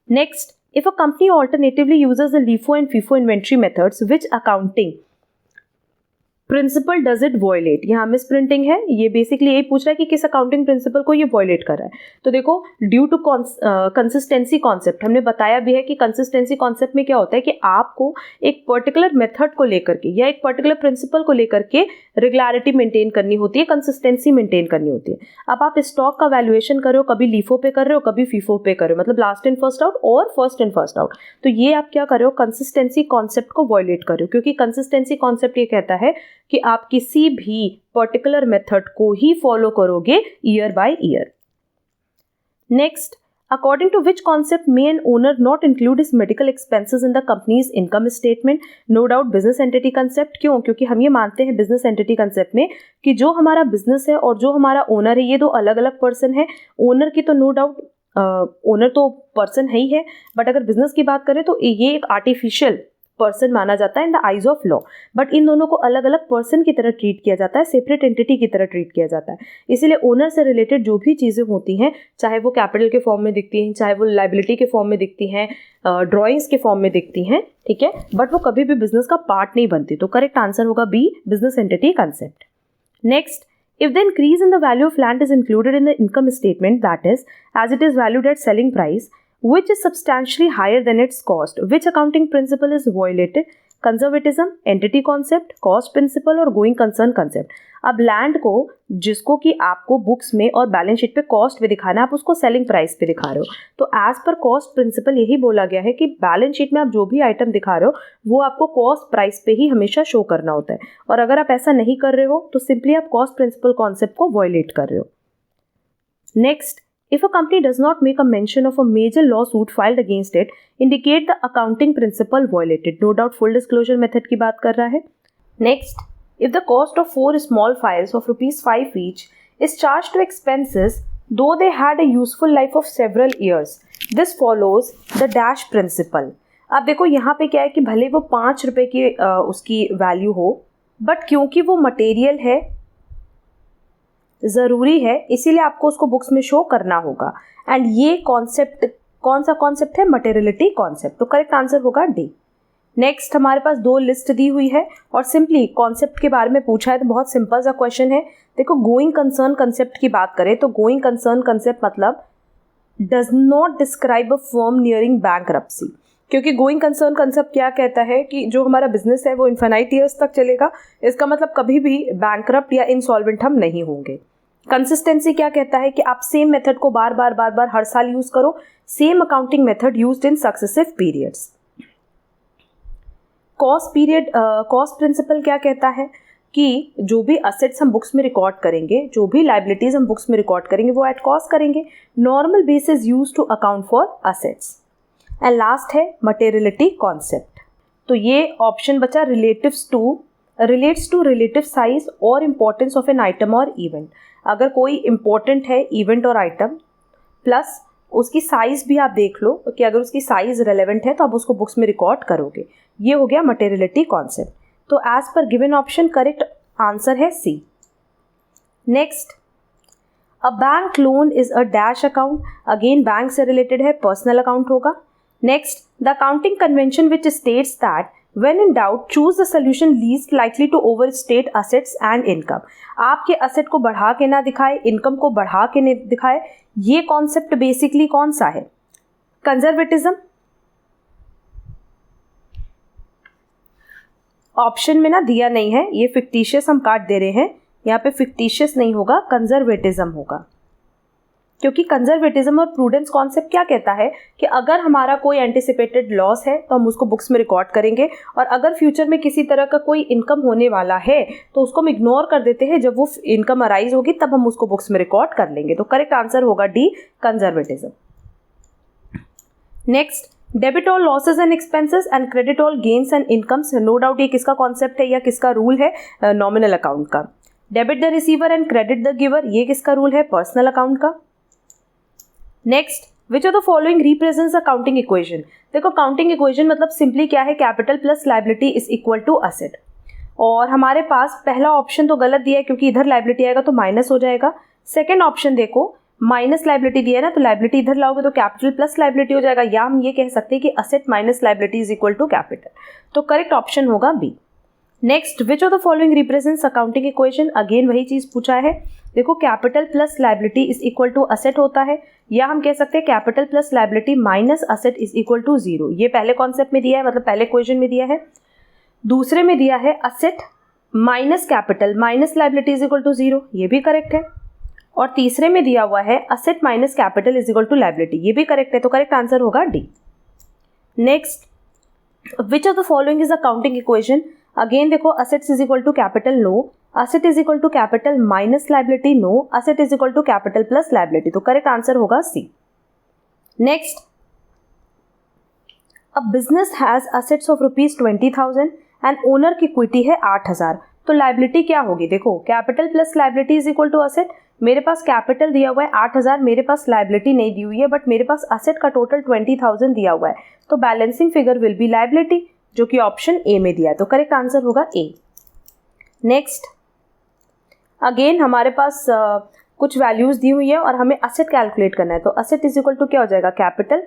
Next, if a company alternatively uses the LIFO and FIFO inventory methods, which accounting principle does it violate? यहाँ मिस प्रिंटिंग है, ये बेसिकली यही पूछ रहा है कि किस अकाउंटिंग प्रिंसिपल को ये वॉयलेट कर रहा है। तो देखो ड्यू टू कंसिस्टेंसी कॉन्सेप्ट, हमने बताया भी है कि कंसिस्टेंसी कॉन्सेप्ट में क्या होता है कि आपको एक पर्टिकुलर मेथड को लेकर के या एक पर्टिकुलर प्रिंसिपल को लेकर के रेगुलरिटी मेंटेन करनी होती है, कंसिस्टेंसी मेंटेन करनी होती है। अब आप स्टॉक का वैल्यूएशन कर रहे हो, कभी लीफो पे कर रहे हो, कभी फीफो पे कर रहे हो, मतलब लास्ट इन फर्स्ट आउट और फर्स्ट इन फर्स्ट आउट, तो ये आप क्या कर रहे हो? कंसिस्टेंसी कॉन्सेप्ट को वॉयलेट कर रहे हो, क्योंकि कंसिस्टेंसी कॉन्सेप्ट ये कहता है कि आप किसी भी पर्टिकुलर मेथड को ही फॉलो करोगे year by year. Next, according to which concept may an owner not include his medical expenses in the company's income statement? No doubt business entity concept. क्यों? क्योंकि हम ये मानते हैं बिजनेस एंटिटी कंसेप्ट में कि जो हमारा बिजनेस है और जो हमारा ओनर है ये दो अलग अलग पर्सन है। ओनर की तो नो डाउट ओनर तो पर्सन है ही है, बट अगर बिजनेस की बात करें तो ये एक आर्टिफिशियल पर्सन माना जाता है in the eyes of law, but in दोनों को अलग अलग पर्सन की तरह ट्रीट किया जाता है, सेपरेट एंटिटी की तरह ट्रीट किया जाता है। इसीलिए ओनर से रिलेटेड जो भी चीज़ें होती हैं, चाहे वो कैपिटल के फॉर्म में दिखती हैं, चाहे वो लाइबिलिटी के फॉर्म में दिखती हैं, ड्राइंग्स के फॉर्म में दिखती हैं, ठीक है, बट वो कभी भी बिजनेस का पार्ट नहीं बनती। तो करेक्ट आंसर होगा B, business entity concept. Next, if the increase in the value of land is included in the income statement, that is, as it is valued at selling price, which is substantially higher than its cost, which accounting principle is violated? Conservatism, entity concept, cost principle और going concern concept। अब लैंड को जिसको कि आपको बुक्स में और बैलेंस शीट पे कॉस्ट पे दिखाना है, आप उसको सेलिंग प्राइस पे दिखा रहे हो, तो एज पर कॉस्ट प्रिंसिपल यही बोला गया है कि बैलेंस शीट में आप जो भी आइटम दिखा रहे हो वो आपको कॉस्ट प्राइस पे ही हमेशा शो करना होता है, और अगर आप ऐसा नहीं कर रहे हो तो सिंपली आप कॉस्ट प्रिंसिपल कॉन्सेप्ट को वॉयलेट कर रहे हो। Next, if a company does not make a mention of a major lawsuit filed against it, indicate the accounting principle violated। No doubt full disclosure method की बात कर रहा है। Next, if the cost of 4 small files of ₹5 each is charged to expenses, though they had a useful life of several years, this follows the dash principle। अब देखो यहाँ पे क्या है कि भले वो ₹5 की उसकी वैल्यू हो, बट क्योंकि वो मटेरियल है, ज़रूरी है, इसीलिए आपको उसको बुक्स में शो करना होगा। एंड ये कॉन्सेप्ट कौन सा कॉन्सेप्ट है? Materiality concept. तो करेक्ट आंसर होगा डी। नेक्स्ट, हमारे पास 2 लिस्ट दी हुई है और सिंपली कॉन्सेप्ट के बारे में पूछा है, तो बहुत सिंपल सा क्वेश्चन है। देखो गोइंग कंसर्न कंसेप्ट की बात करें तो गोइंग कंसर्न कंसेप्ट मतलब does not describe a firm nearing bankruptcy, क्योंकि गोइंग कंसर्न कंसेप्ट क्या कहता है कि जो हमारा बिजनेस है वो इन्फिनाइट ईयर्स तक चलेगा, इसका मतलब कभी भी बैंकरप्ट या इंसॉल्वेंट हम नहीं होंगे। कंसिस्टेंसी क्या कहता है कि आप सेम मेथड को बार बार हर साल यूज करो, same accounting method used in successive periods. Cost principle क्या कहता है कि जो भी असेट्स हम बुक्स में रिकॉर्ड करेंगे, जो भी लाइबिलिटीज हम बुक्स में रिकॉर्ड करेंगे वो एट कॉस्ट करेंगे। Normal basis use to account for assets. And last है मटेरियलिटी कॉन्सेप्ट। तो ये ऑप्शन बचा relatives to relates to relative size और इम्पोर्टेंस ऑफ एन आइटम और इवेंट। अगर कोई इम्पोर्टेंट है इवेंट और आइटम प्लस उसकी साइज भी आप देख लो कि अगर उसकी साइज रेलेवेंट है तो आप उसको बुक्स में रिकॉर्ड करोगे। ये हो गया मटेरियलिटी कॉन्सेप्ट। तो एज पर गिवन ऑप्शन करेक्ट आंसर है C. Next, a bank loan is a dash account, again bank से रिलेटेड है, पर्सनल अकाउंट होगा। Next, the accounting convention which states that when in doubt choose the solution least likely to overstate assets and income। आपके असेट को बढ़ा के ना दिखाए, इनकम को बढ़ा के नहीं दिखाए, ये कॉन्सेप्ट बेसिकली कौन सा है? कंजर्वेटिज्म। ऑप्शन में ना दिया नहीं है, ये फिक्टिशियस हम काट दे रहे हैं, यहाँ पे फिक्टिशियस नहीं होगा, कंजर्वेटिज्म होगा। क्योंकि कंजर्वेटिज्म और प्रूडेंस कॉन्सेप्ट क्या कहता है कि अगर हमारा कोई एंटिसिपेटेड लॉस है तो हम उसको बुक्स में रिकॉर्ड करेंगे, और अगर फ्यूचर में किसी तरह का कोई इनकम होने वाला है तो उसको हम इग्नोर कर देते हैं, जब वो इनकम अराइज होगी तब हम उसको बुक्स में रिकॉर्ड कर लेंगे। तो करेक्ट आंसर होगा D, conservatism. Next, debit all losses and expenses and credit all gains and incomes. No doubt ये किसका कॉन्सेप्ट है या किसका रूल है? नॉमिनल अकाउंट का। Debit the receiver and credit the giver, ये किसका रूल है? पर्सनल अकाउंट का। Next, which of the following represents accounting equation. देखो अकाउंटिंग इक्वेशन मतलब सिंपली क्या है? Capital plus liability is equal to asset. और हमारे पास पहला ऑप्शन तो गलत दिया है क्योंकि इधर लायबिलिटी आएगा तो माइनस हो जाएगा। सेकंड ऑप्शन देखो, माइनस लायबिलिटी दिया है ना, तो लायबिलिटी इधर लाओगे तो कैपिटल प्लस लायबिलिटी हो जाएगा, या हम ये कह सकते हैं कि asset minus liability is equal to capital. तो करेक्ट ऑप्शन होगा B. Next, which of the following represents accounting equation. Again वही चीज पूछा है। देखो capital plus liability is equal to asset होता है, या हम कह सकते हैं capital plus liability minus asset is equal to zero. ये पहले कॉन्सेप्ट में दिया है, मतलब पहले इक्वेशन में दिया है। दूसरे में दिया है asset minus capital minus liability is equal to zero, ये भी करेक्ट है। और तीसरे में दिया हुआ है asset minus capital is equal to liability, ये भी करेक्ट है। तो करेक्ट आंसर होगा D. Next, which of the following is accounting equation. Again देखो assets is equal to capital no, asset is equal to capital minus liability no, asset is equal to capital plus liability. तो करेक्ट आंसर होगा C. Next, a business has assets of ₹20,000 and owner की इक्विटी है 8,000। तो लायबिलिटी क्या होगी? देखो capital plus liability is equal to asset. मेरे पास कैपिटल दिया हुआ है 8,000, मेरे पास लायबिलिटी नहीं दी हुई है, बट मेरे पास असेट का टोटल 20,000 दिया हुआ है, तो balancing figure will be liability, जो कि ऑप्शन ए में दिया है। तो करेक्ट आंसर होगा ए। नेक्स्ट, अगेन हमारे पास कुछ वैल्यूज दी हुई है और हमें असेट कैलकुलेट करना है, तो असेट इज इक्वल टू क्या हो जाएगा? Capital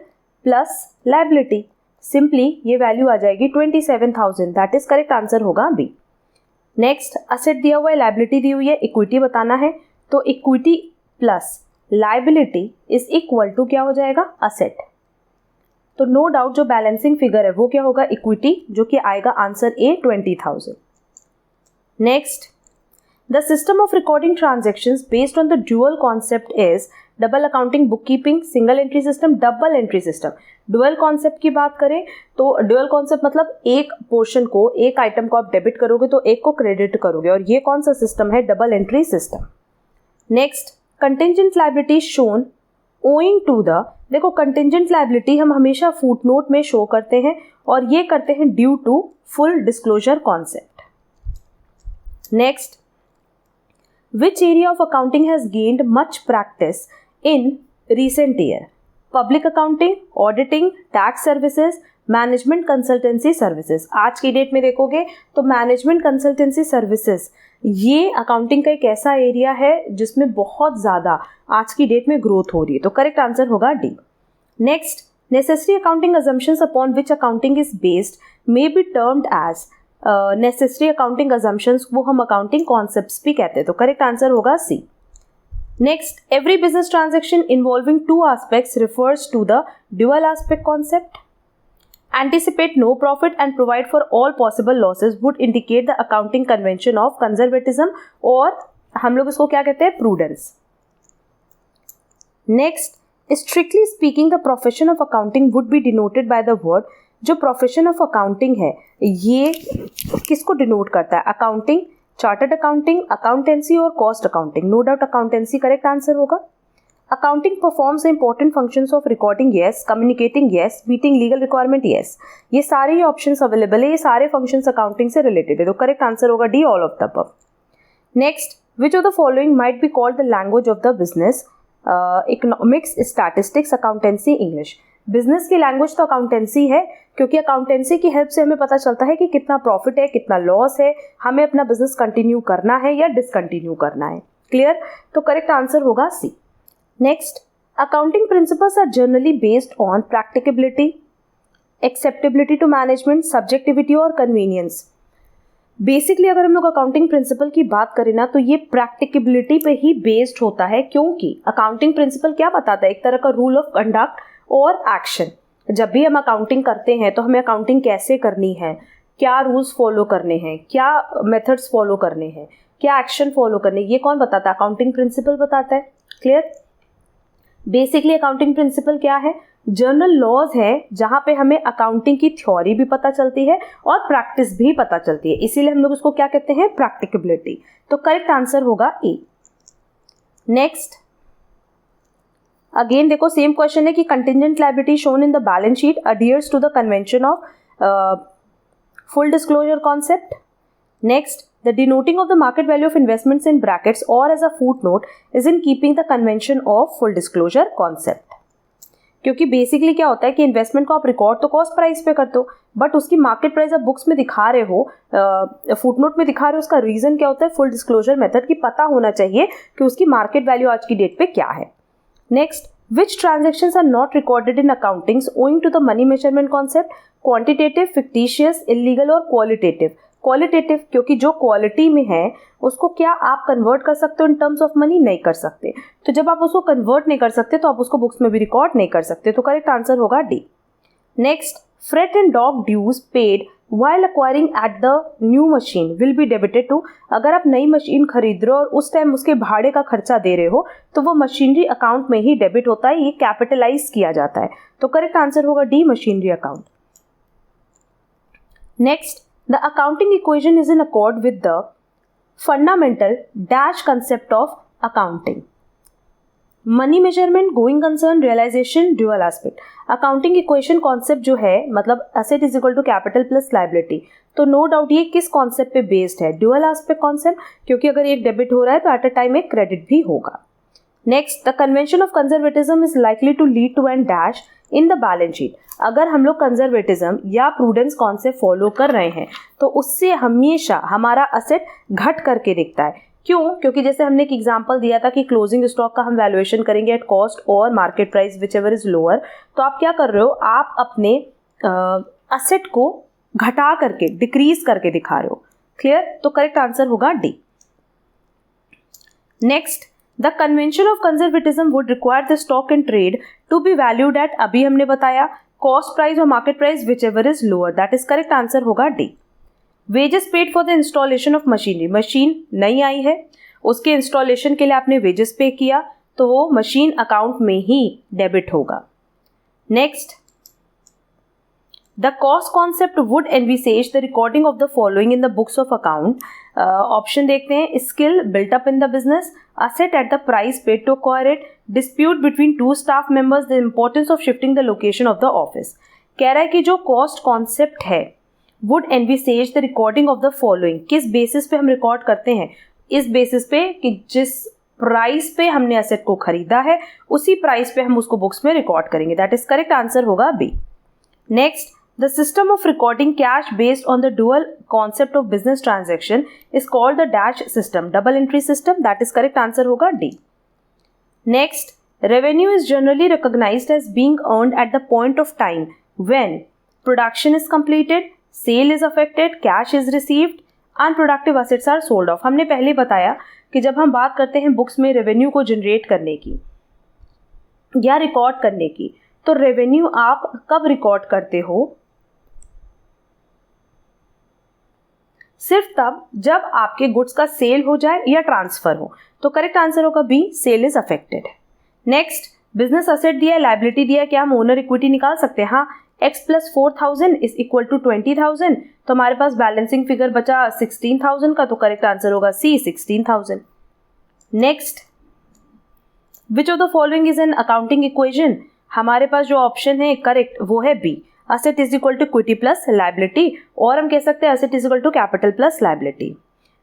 plus liability. सिंपली ये वैल्यू आ जाएगी 27,000, दैट इज करेक्ट आंसर होगा बी। नेक्स्ट, असेट दिया हुआ है, लायबिलिटी दी हुई है, इक्विटी बताना है, तो equity plus liability is equal to क्या हो जाएगा? असेट। तो नो डाउट जो बैलेंसिंग फिगर है वो क्या होगा? इक्विटी, जो कि आएगा answer A 20,000। Next, the system of recording transactions based on the dual concept is double accounting, book keeping, single entry system, double entry system. Dual concept की बात करें तो डुअल कॉन्सेप्ट मतलब एक पोर्शन को, एक आइटम को आप डेबिट करोगे तो एक को क्रेडिट करोगे, और ये कौन सा सिस्टम है? Double entry system. Next, contingent liability shown owing to the. देखो कंटिंजेंट लायबिलिटी हम हमेशा फुटनोट में शो करते हैं, और ये करते हैं due to full disclosure concept. Next, which area of accounting has gained much practice in recent year? Public accounting, auditing, tax services, management consultancy services. आज की डेट में देखोगे तो मैनेजमेंट कंसल्टेंसी सर्विसेज ये अकाउंटिंग का एक ऐसा एरिया है जिसमें बहुत ज़्यादा आज की डेट में ग्रोथ हो रही है। तो करेक्ट आंसर होगा D. Next, necessary accounting assumptions upon which accounting is based may be termed as. Necessary accounting assumptions वो हम अकाउंटिंग कॉन्सेप्ट्स भी कहते हैं। तो करेक्ट आंसर होगा सी। Next, every business transaction involving two aspects refers to the dual aspect concept. Anticipate no profit and provide for all possible losses would indicate the accounting convention of conservatism, और हम लोग इसको क्या कहते हैं? prudence. Next, strictly speaking, the profession of accounting would be denoted by the word. जो profession of accounting है ये किसको denote करता है? अकाउंटिंग, चार्टर्ड अकाउंटिंग, अकाउंटेंसी और cost accounting. No doubt accountancy correct answer होगा। Accounting performs important functions of recording yes, communicating yes, meeting legal requirement yes. ये सारे ही ऑप्शंस अवेलेबल है, ये सारे फंक्शंस अकाउंटिंग से रिलेटेड है, तो करेक्ट आंसर होगा D, all of the above. Next, which of the following might be called the language of the business? Economics, statistics, accountancy, English. Business की लैंग्वेज तो अकाउंटेंसी है, क्योंकि अकाउंटेंसी की हेल्प से हमें पता चलता है कि कितना प्रॉफिट है, कितना लॉस है, हमें अपना बिजनेस कंटिन्यू करना है या डिसकंटिन्यू करना है। क्लियर? तो करेक्ट आंसर होगा C. Next, accounting principles are generally based on practicability, acceptability to management, subjectivity और कन्वीनियंस। बेसिकली अगर हम लोग अकाउंटिंग प्रिंसिपल की बात करें ना, तो ये प्रैक्टिकेबिलिटी पे ही बेस्ड होता है, क्योंकि अकाउंटिंग प्रिंसिपल क्या बताता है? एक तरह का रूल ऑफ कंडक्ट और एक्शन। जब भी हम अकाउंटिंग करते हैं तो हमें अकाउंटिंग कैसे करनी है, क्या रूल्स फॉलो करने हैं, क्या मेथड्स फॉलो करने हैं, क्या एक्शन फॉलो करने, ये कौन बताता है? अकाउंटिंग प्रिंसिपल बताता है। क्लियर? बेसिकली अकाउंटिंग प्रिंसिपल क्या है? जनरल लॉज है, जहां पे हमें अकाउंटिंग की थ्योरी भी पता चलती है और प्रैक्टिस भी पता चलती है, इसीलिए हम लोग उसको क्या कहते हैं? प्रैक्टिकेबिलिटी। तो करेक्ट आंसर होगा ए। नेक्स्ट, अगेन देखो सेम क्वेश्चन है कि contingent liability shown in the balance sheet adheres to the convention of full disclosure concept. Next, the denoting of the market value of investments in brackets or as a footnote is in keeping the convention of full disclosure concept। क्योंकि बेसिकली क्या होता है कि इन्वेस्टमेंट को आप रिकॉर्ड तो कॉस्ट प्राइस पे करते हो, बट उसकी मार्केट प्राइस आप बुक्स में दिखा रहे हो, फुटनोट में दिखा रहे हो, उसका रीजन क्या होता है? फुल डिस्क्लोजर मेथड की पता होना चाहिए कि उसकी मार्केट वैल्यू आज की डेट पे क्या है। Next, which transactions are not recorded in accountings owing to the money measurement concept? Quantitative, fictitious, illegal और qualitative। क्वालिटेटिव, क्योंकि जो क्वालिटी में है उसको क्या आप कन्वर्ट कर सकते हो इन टर्म्स ऑफ मनी? नहीं कर सकते। तो जब आप उसको कन्वर्ट नहीं कर सकते तो आप उसको बुक्स में भी रिकॉर्ड नहीं कर सकते, तो करेक्ट आंसर होगा D. Next, freight and dock dues paid while acquiring at the new machine will be debited to। अगर आप नई मशीन खरीद रहे हो और उस टाइम उसके भाड़े का खर्चा दे रहे हो तो वो मशीनरी अकाउंट में ही डेबिट होता है, ये कैपिटलाइज किया जाता है, तो करेक्ट आंसर होगा D, machinery account. Next, the accounting equation is in accord with the fundamental dash concept of accounting। Money measurement, going concern, realization, dual aspect. Accounting equation concept जो है, मतलब asset is equal to capital plus liability, तो नो डाउट ये किस कॉन्सेप्ट पे बेस्ड है? ड्यूअल एस्पेक्ट कॉन्सेप्ट, क्योंकि अगर एक डेबिट हो रहा है तो एट अ टाइम एक क्रेडिट भी होगा। Next, the convention of conservatism is likely to lead to an dash in the balance sheet. अगर हम लोग कंजर्वेटिज्म या प्रूडेंस कॉन्सेप्ट फॉलो कर रहे हैं तो उससे हमेशा हमारा असेट घट करके दिखता है। क्यों? क्योंकि जैसे हमने एक एग्जांपल दिया था कि क्लोजिंग स्टॉक का हम वैल्यूएशन करेंगे एट कॉस्ट और market price which ever is lower, तो आप क्या कर रहे हो? आप अपने असेट को घटा करके, डिक्रीज करके दिखा रहे हो। क्लियर? तो करेक्ट आंसर होगा D. Next, the convention of conservatism would require the stock in trade to be valued at, अभी हमने बताया, कॉस्ट प्राइस और market price which ever is lower, that is correct answer होगा D. Wages paid for the installation of machinery, machine नई आई है, उसके इंस्टॉलेशन के लिए आपने वेजेस पे किया, तो वो मशीन अकाउंट में ही डेबिट होगा। Next, the cost concept would envisages the recording of the following in the books of account. Option देखते हैं, skill built up in the business, asset at the price paid to acquire it, dispute between two staff members, the importance of shifting the location of the office। कह रहा है कि जो कॉस्ट कॉन्सेप्ट है would envisage the recording of the following, किस बेसिस पे हम रिकॉर्ड करते हैं? इस बेसिस पे कि जिस प्राइस पे हमने असेट को खरीदा है उसी प्राइस पे हम उसको बुक्स में रिकॉर्ड करेंगे, दैट इज करेक्ट आंसर होगा B. Next, the system of recording cash based on the dual concept of business transaction is called the dash system, double entry system, that is correct answer होगा D। Next, revenue is generally recognized as being earned at the point of time when production is completed, sale is affected, cash is received, unproductive assets are sold off। हमने पहले बताया कि जब हम बात करते हैं बुक्स में रेवेन्यू को जनरेट करने की या रिकॉर्ड करने की, तो रेवेन्यू आप कब रिकॉर्ड करते हो? सिर्फ तब जब आपके गुड्स का सेल हो जाए या ट्रांसफर हो, तो करेक्ट आंसर होगा B, sale is affected. Next, business asset दिया है, लायबिलिटी दिया है, क्या हम ओनर इक्विटी निकाल सकते हैं? हाँ, x plus 4000 is equal to 20,000, तो हमारे पास बैलेंसिंग फिगर बचा 16,000 का, तो करेक्ट आंसर होगा C, 16,000। Next, which of the following is an accounting equation, हमारे पास जो ऑप्शन है करेक्ट वो है B, asset is equal to equity plus liability, और हम कह सकते हैं asset is equal to capital plus liability.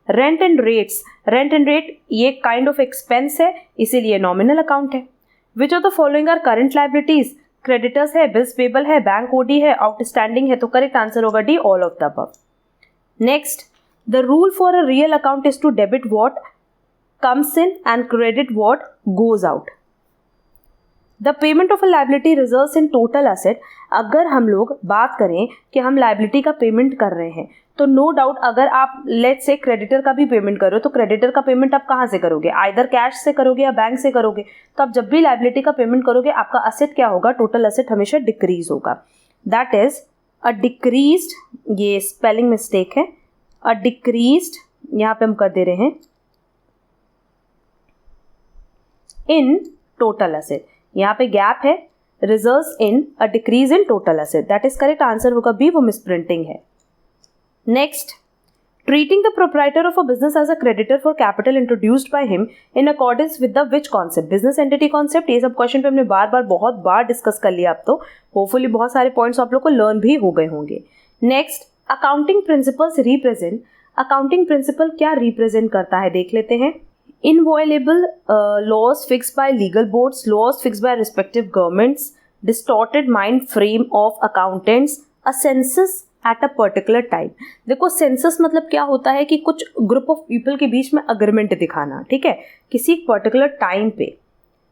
Rent and rates, rent and rate ये काइंड ऑफ एक्सपेंस है, इसीलिए नॉमिनल अकाउंट है। Which of the following are current liabilities, creditors है, बिल्स पेबल है, बैंक ओडी है, आउटस्टैंडिंग है, तो करेक्ट आंसर होगा D, all of the above. Next, the rule for a real account is to debit what comes in and credit what goes out. The payment of a liability results in total asset, अगर हम लोग बात करें कि हम लायबिलिटी का पेमेंट कर रहे हैं तो नो डाउट अगर आप लेट्स से क्रेडिटर का भी पेमेंट कर रहे हो तो क्रेडिटर का पेमेंट आप कहाँ से करोगे, आइदर कैश से करोगे या बैंक से करोगे। तो आप जब भी लायबिलिटी का पेमेंट करोगे आपका असेट क्या होगा, टोटल असेट हमेशा डिक्रीज होगा। दैट इज अ डिक्रीज्ड, ये स्पेलिंग मिस्टेक है, अ डिक्रीज्ड यहाँ पे हम कर दे रहे हैं इन टोटल असेट, यहाँ पे गैप है, results in a decrease in total asset, that is correct answer होगा बी, वो मिसप्रिंटिंग है। Next, treating the proprietor of a business as a creditor for capital introduced by him in accordance with the which concept, business entity concept. ये सब क्वेश्चन पे हमने बहुत बार डिस्कस कर लिया, अब तो होपफुली बहुत सारे पॉइंट्स आप लोग को लर्न भी हो गए होंगे। Next, accounting principles represent, accounting principle क्या रिप्रेजेंट करता है देख लेते हैं। Inviolable laws fixed by legal boards, laws fixed by respective governments, distorted mind frame of accountants, a census at a particular time। देखो सेंसस मतलब क्या होता है कि कुछ ग्रुप ऑफ पीपल के बीच में अग्रीमेंट दिखाना, ठीक है, किसी पर्टिकुलर टाइम पे।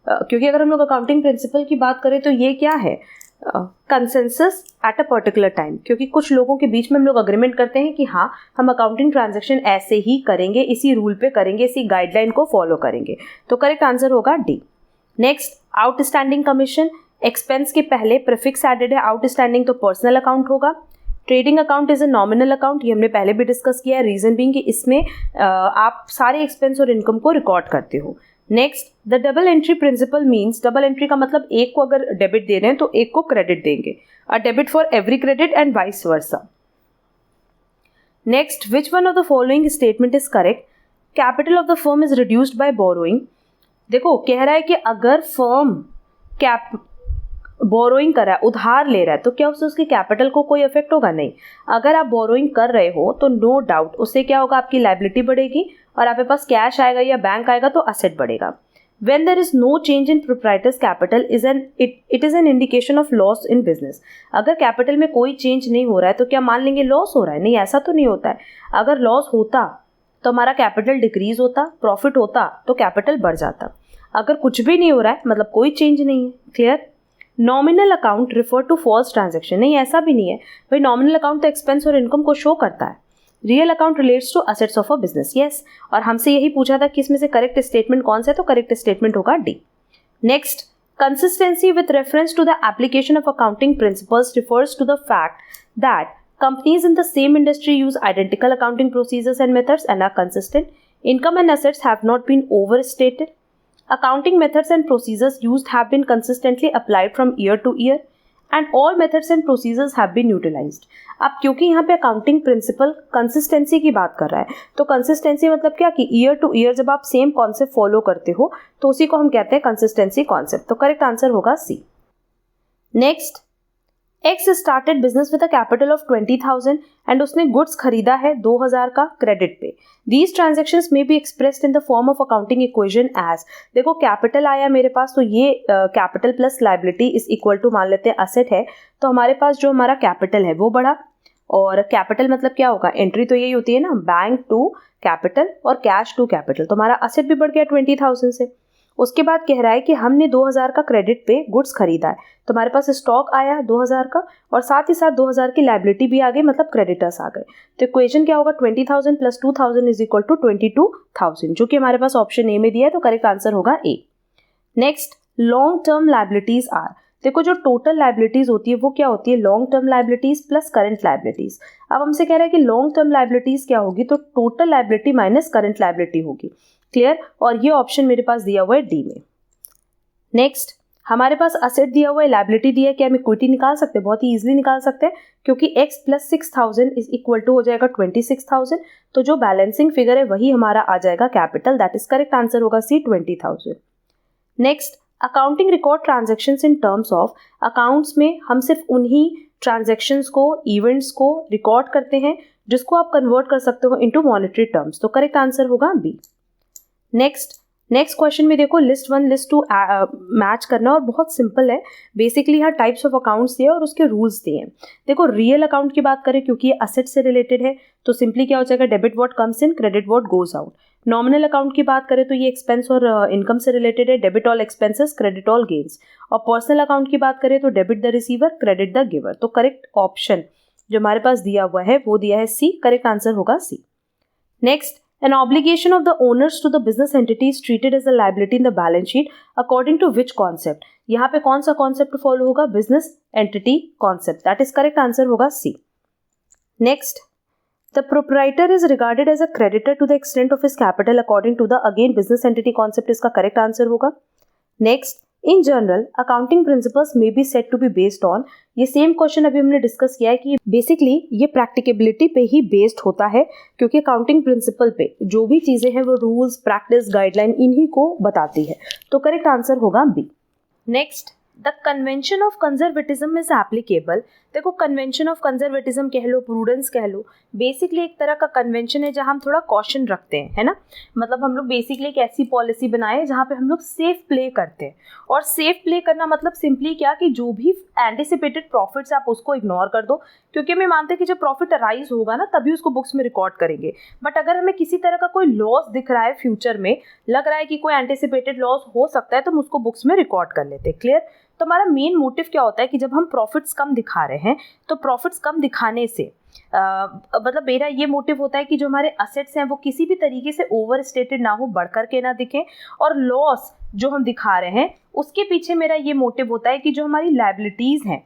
क्योंकि अगर हम लोग अकाउंटिंग प्रिंसिपल की बात करें तो ये क्या है, consensus at a particular time, क्योंकि कुछ लोगों के बीच में हम लोग अग्रीमेंट करते हैं कि हाँ हम अकाउंटिंग ट्रांजैक्शन ऐसे ही करेंगे, इसी रूल पे करेंगे, इसी गाइडलाइन को फॉलो करेंगे, तो करेक्ट आंसर होगा D. Next, outstanding commission, expense के पहले प्रीफिक्स एडेड है आउटस्टैंडिंग, तो पर्सनल अकाउंट होगा। Trading account is a nominal account, ये हमने पहले भी डिस्कस किया है, रीजन बीइंग कि इसमें आप सारे एक्सपेंस और इनकम को रिकॉर्ड करते हो। Next, the double entry principle means, double entry का मतलब एक को अगर डेबिट दे रहे हैं तो एक को क्रेडिट देंगे, a debit for every credit and vice versa. Next, which one of the following statement is correct, capital of the firm is reduced by borrowing. देखो कह रहा है कि अगर फर्म बोरोइंग कर रहा है, उधार ले रहा है, तो क्या उससे उसके कैपिटल को कोई इफेक्ट होगा, नहीं। अगर आप बोरोइंग कर रहे हो तो नो डाउट उससे क्या होगा, आपकी लायबिलिटी बढ़ेगी और आपके पास कैश आएगा या बैंक आएगा तो असेट बढ़ेगा। When there is no change in proprietor's capital it is an indication of loss in business। अगर कैपिटल में कोई चेंज नहीं हो रहा है तो क्या मान लेंगे लॉस हो रहा है, नहीं, ऐसा तो नहीं होता है। अगर लॉस होता तो हमारा कैपिटल डिक्रीज होता, प्रॉफिट होता तो कैपिटल बढ़ जाता। अगर कुछ भी नहीं हो रहा है मतलब कोई चेंज नहीं है। Clear. Nominal account refer to false transaction, नहीं ऐसा भी नहीं है भाई, नॉमिनल अकाउंट तो एक्सपेंस और इनकम को शो करता है। Real account relates to assets of a business, yes. और हमसे यही पूछा था कि इसमें से करेक्ट स्टेटमेंट कौन सा है, तो करेक्ट स्टेटमेंट होगा D. Next, consistency with reference to the application of accounting principles refers to the fact that companies in the same industry use identical accounting procedures and methods and are consistent. Income and assets have not been overstated. Accounting methods and procedures used have been consistently applied from year to year and all methods and procedures have been utilized. अब क्योंकि यहाँ पे अकाउंटिंग प्रिंसिपल कंसिस्टेंसी की बात कर रहा है, तो कंसिस्टेंसी मतलब क्या कि ईयर टू ईयर जब आप सेम कॉन्सेप्ट फॉलो करते हो तो उसी को हम कहते हैं कंसिस्टेंसी कॉन्सेप्ट, तो करेक्ट आंसर होगा C. Next, X started business with a capital of 20,000 and उसने गुड्स खरीदा है 2,000 का क्रेडिट पे। दीज ट्रांजेक्शन्स में be expressed in the form of accounting equation as, देखो कैपिटल आया मेरे पास तो ये capital plus liability is equal to मान लेते हैं असेट है, तो हमारे पास जो हमारा कैपिटल है वो बढ़ा, और कैपिटल मतलब क्या होगा, एंट्री तो यही होती है ना, बैंक टू कैपिटल और कैश टू कैपिटल, तो हमारा असेट भी बढ़ गया 20,000 से। उसके बाद कह रहा है कि हमने 2,000 का क्रेडिट पे गुड्स खरीदा है, तो हमारे पास स्टॉक आया 2,000 का और साथ ही साथ 2,000 की लायबिलिटी भी आ गई, मतलब क्रेडिटर्स आ गए। तो इक्वेशन क्या होगा, 20,000 प्लस 2,000 इज इक्वल टू 22,000, जो कि हमारे पास ऑप्शन ए में दिया है, तो करेक्ट आंसर होगा A. Next, long term liabilities are, देखो जो टोटल लायबिलिटीज होती है वो क्या होती है, long term liabilities plus current liabilities. अब हमसे कह रहा है कि लॉन्ग टर्म लायबिलिटीज क्या होगी, तो total liability minus current liability होगी। क्लियर, और ये ऑप्शन मेरे पास दिया हुआ है डी में। नेक्स्ट, हमारे पास असेट दिया हुआ है, लायबिलिटी दिया है, क्या हम इक्विटी निकाल सकते हैं, बहुत ही इजीली निकाल सकते हैं, क्योंकि x plus 6,000 is equal to हो जाएगा 26,000, तो जो बैलेंसिंग फिगर है वही हमारा आ जाएगा capital, that is correct answer होगा सी 20,000। Next, accounting record transactions in terms of, accounts में हम सिर्फ उन्हीं ट्रांजैक्शंस को, इवेंट्स को रिकॉर्ड करते हैं जिसको आप कन्वर्ट कर सकते हो इनटू मॉनेटरी टर्म्स, तो करेक्ट आंसर होगा बी। नेक्स्ट क्वेश्चन में देखो, लिस्ट 1 लिस्ट 2 मैच करना, और बहुत सिंपल है। बेसिकली यहाँ टाइप्स ऑफ अकाउंट्स दिए और उसके रूल्स दिए हैं। देखो, रियल अकाउंट की बात करें, क्योंकि ये असेट से रिलेटेड है, तो सिंपली क्या हो जाएगा, debit what comes in, credit what goes out. Nominal account की बात करें तो ये एक्सपेंस और इनकम से रिलेटेड है, debit all expenses, credit all gains. और पर्सनल अकाउंट की बात करें तो debit the receiver, credit the giver. तो करेक्ट ऑप्शन जो हमारे पास दिया हुआ है वो दिया है सी, करेक्ट आंसर होगा C. Next, an obligation of the owners to the business entity is treated as a liability in the balance sheet according to which concept? यहाँ पे कौन सा कॉन्सेप्ट फॉलो होगा, business entity concept, that is correct answer होगा C. Next, the proprietor is regarded as a creditor to the extent of his capital according to the again business entity concept, इसका करेक्ट आंसर होगा। Next, in general accounting principles may be set to be based on, ये सेम क्वेश्चन अभी हमने डिस्कस किया है कि बेसिकली ये प्रैक्टिकेबिलिटी पे ही बेस्ड होता है, क्योंकि अकाउंटिंग प्रिंसिपल पे जो भी चीज़ें हैं वो रूल्स, प्रैक्टिस, गाइडलाइन इन्हीं को बताती है, तो करेक्ट आंसर होगा B. Next, the convention of conservatism is applicable. देखो, कन्वेंशन ऑफ कंजर्वेटिज्म कह लो, प्रूडेंस कह लो, बेसिकली एक तरह का कन्वेंशन है जहाँ हम थोड़ा कॉशन रखते हैं, है ना। मतलब हम लोग बेसिकली एक ऐसी पॉलिसी बनाए जहाँ पे हम लोग सेफ प्ले करते हैं। और सेफ प्ले करना मतलब सिंपली क्या, कि जो भी एंटिसिपेटेड प्रॉफिट्स आप उसको इग्नोर कर दो, क्योंकि हमें मानते हैं कि जब प्रॉफिट अराइज होगा ना तभी उसको बुक्स में रिकॉर्ड करेंगे। बट अगर हमें किसी तरह का कोई लॉस दिख रहा है फ्यूचर में, लग रहा है कि कोई एंटिसिपेटेड लॉस हो सकता है, तो हम उसको बुक्स में रिकॉर्ड कर लेते हैं। क्लियर। तो हमारा मेन मोटिव क्या होता है कि जब हम प्रॉफिट्स कम दिखा रहे हैं तो प्रॉफिट्स कम दिखाने से मतलब मेरा ये मोटिव होता है कि जो हमारे असेट्स हैं वो किसी भी तरीके से ओवर स्टेटेड ना हो, बढ़ करके ना दिखें, और लॉस जो हम दिखा रहे हैं उसके पीछे मेरा ये मोटिव होता है कि जो हमारी लायबिलिटीज हैं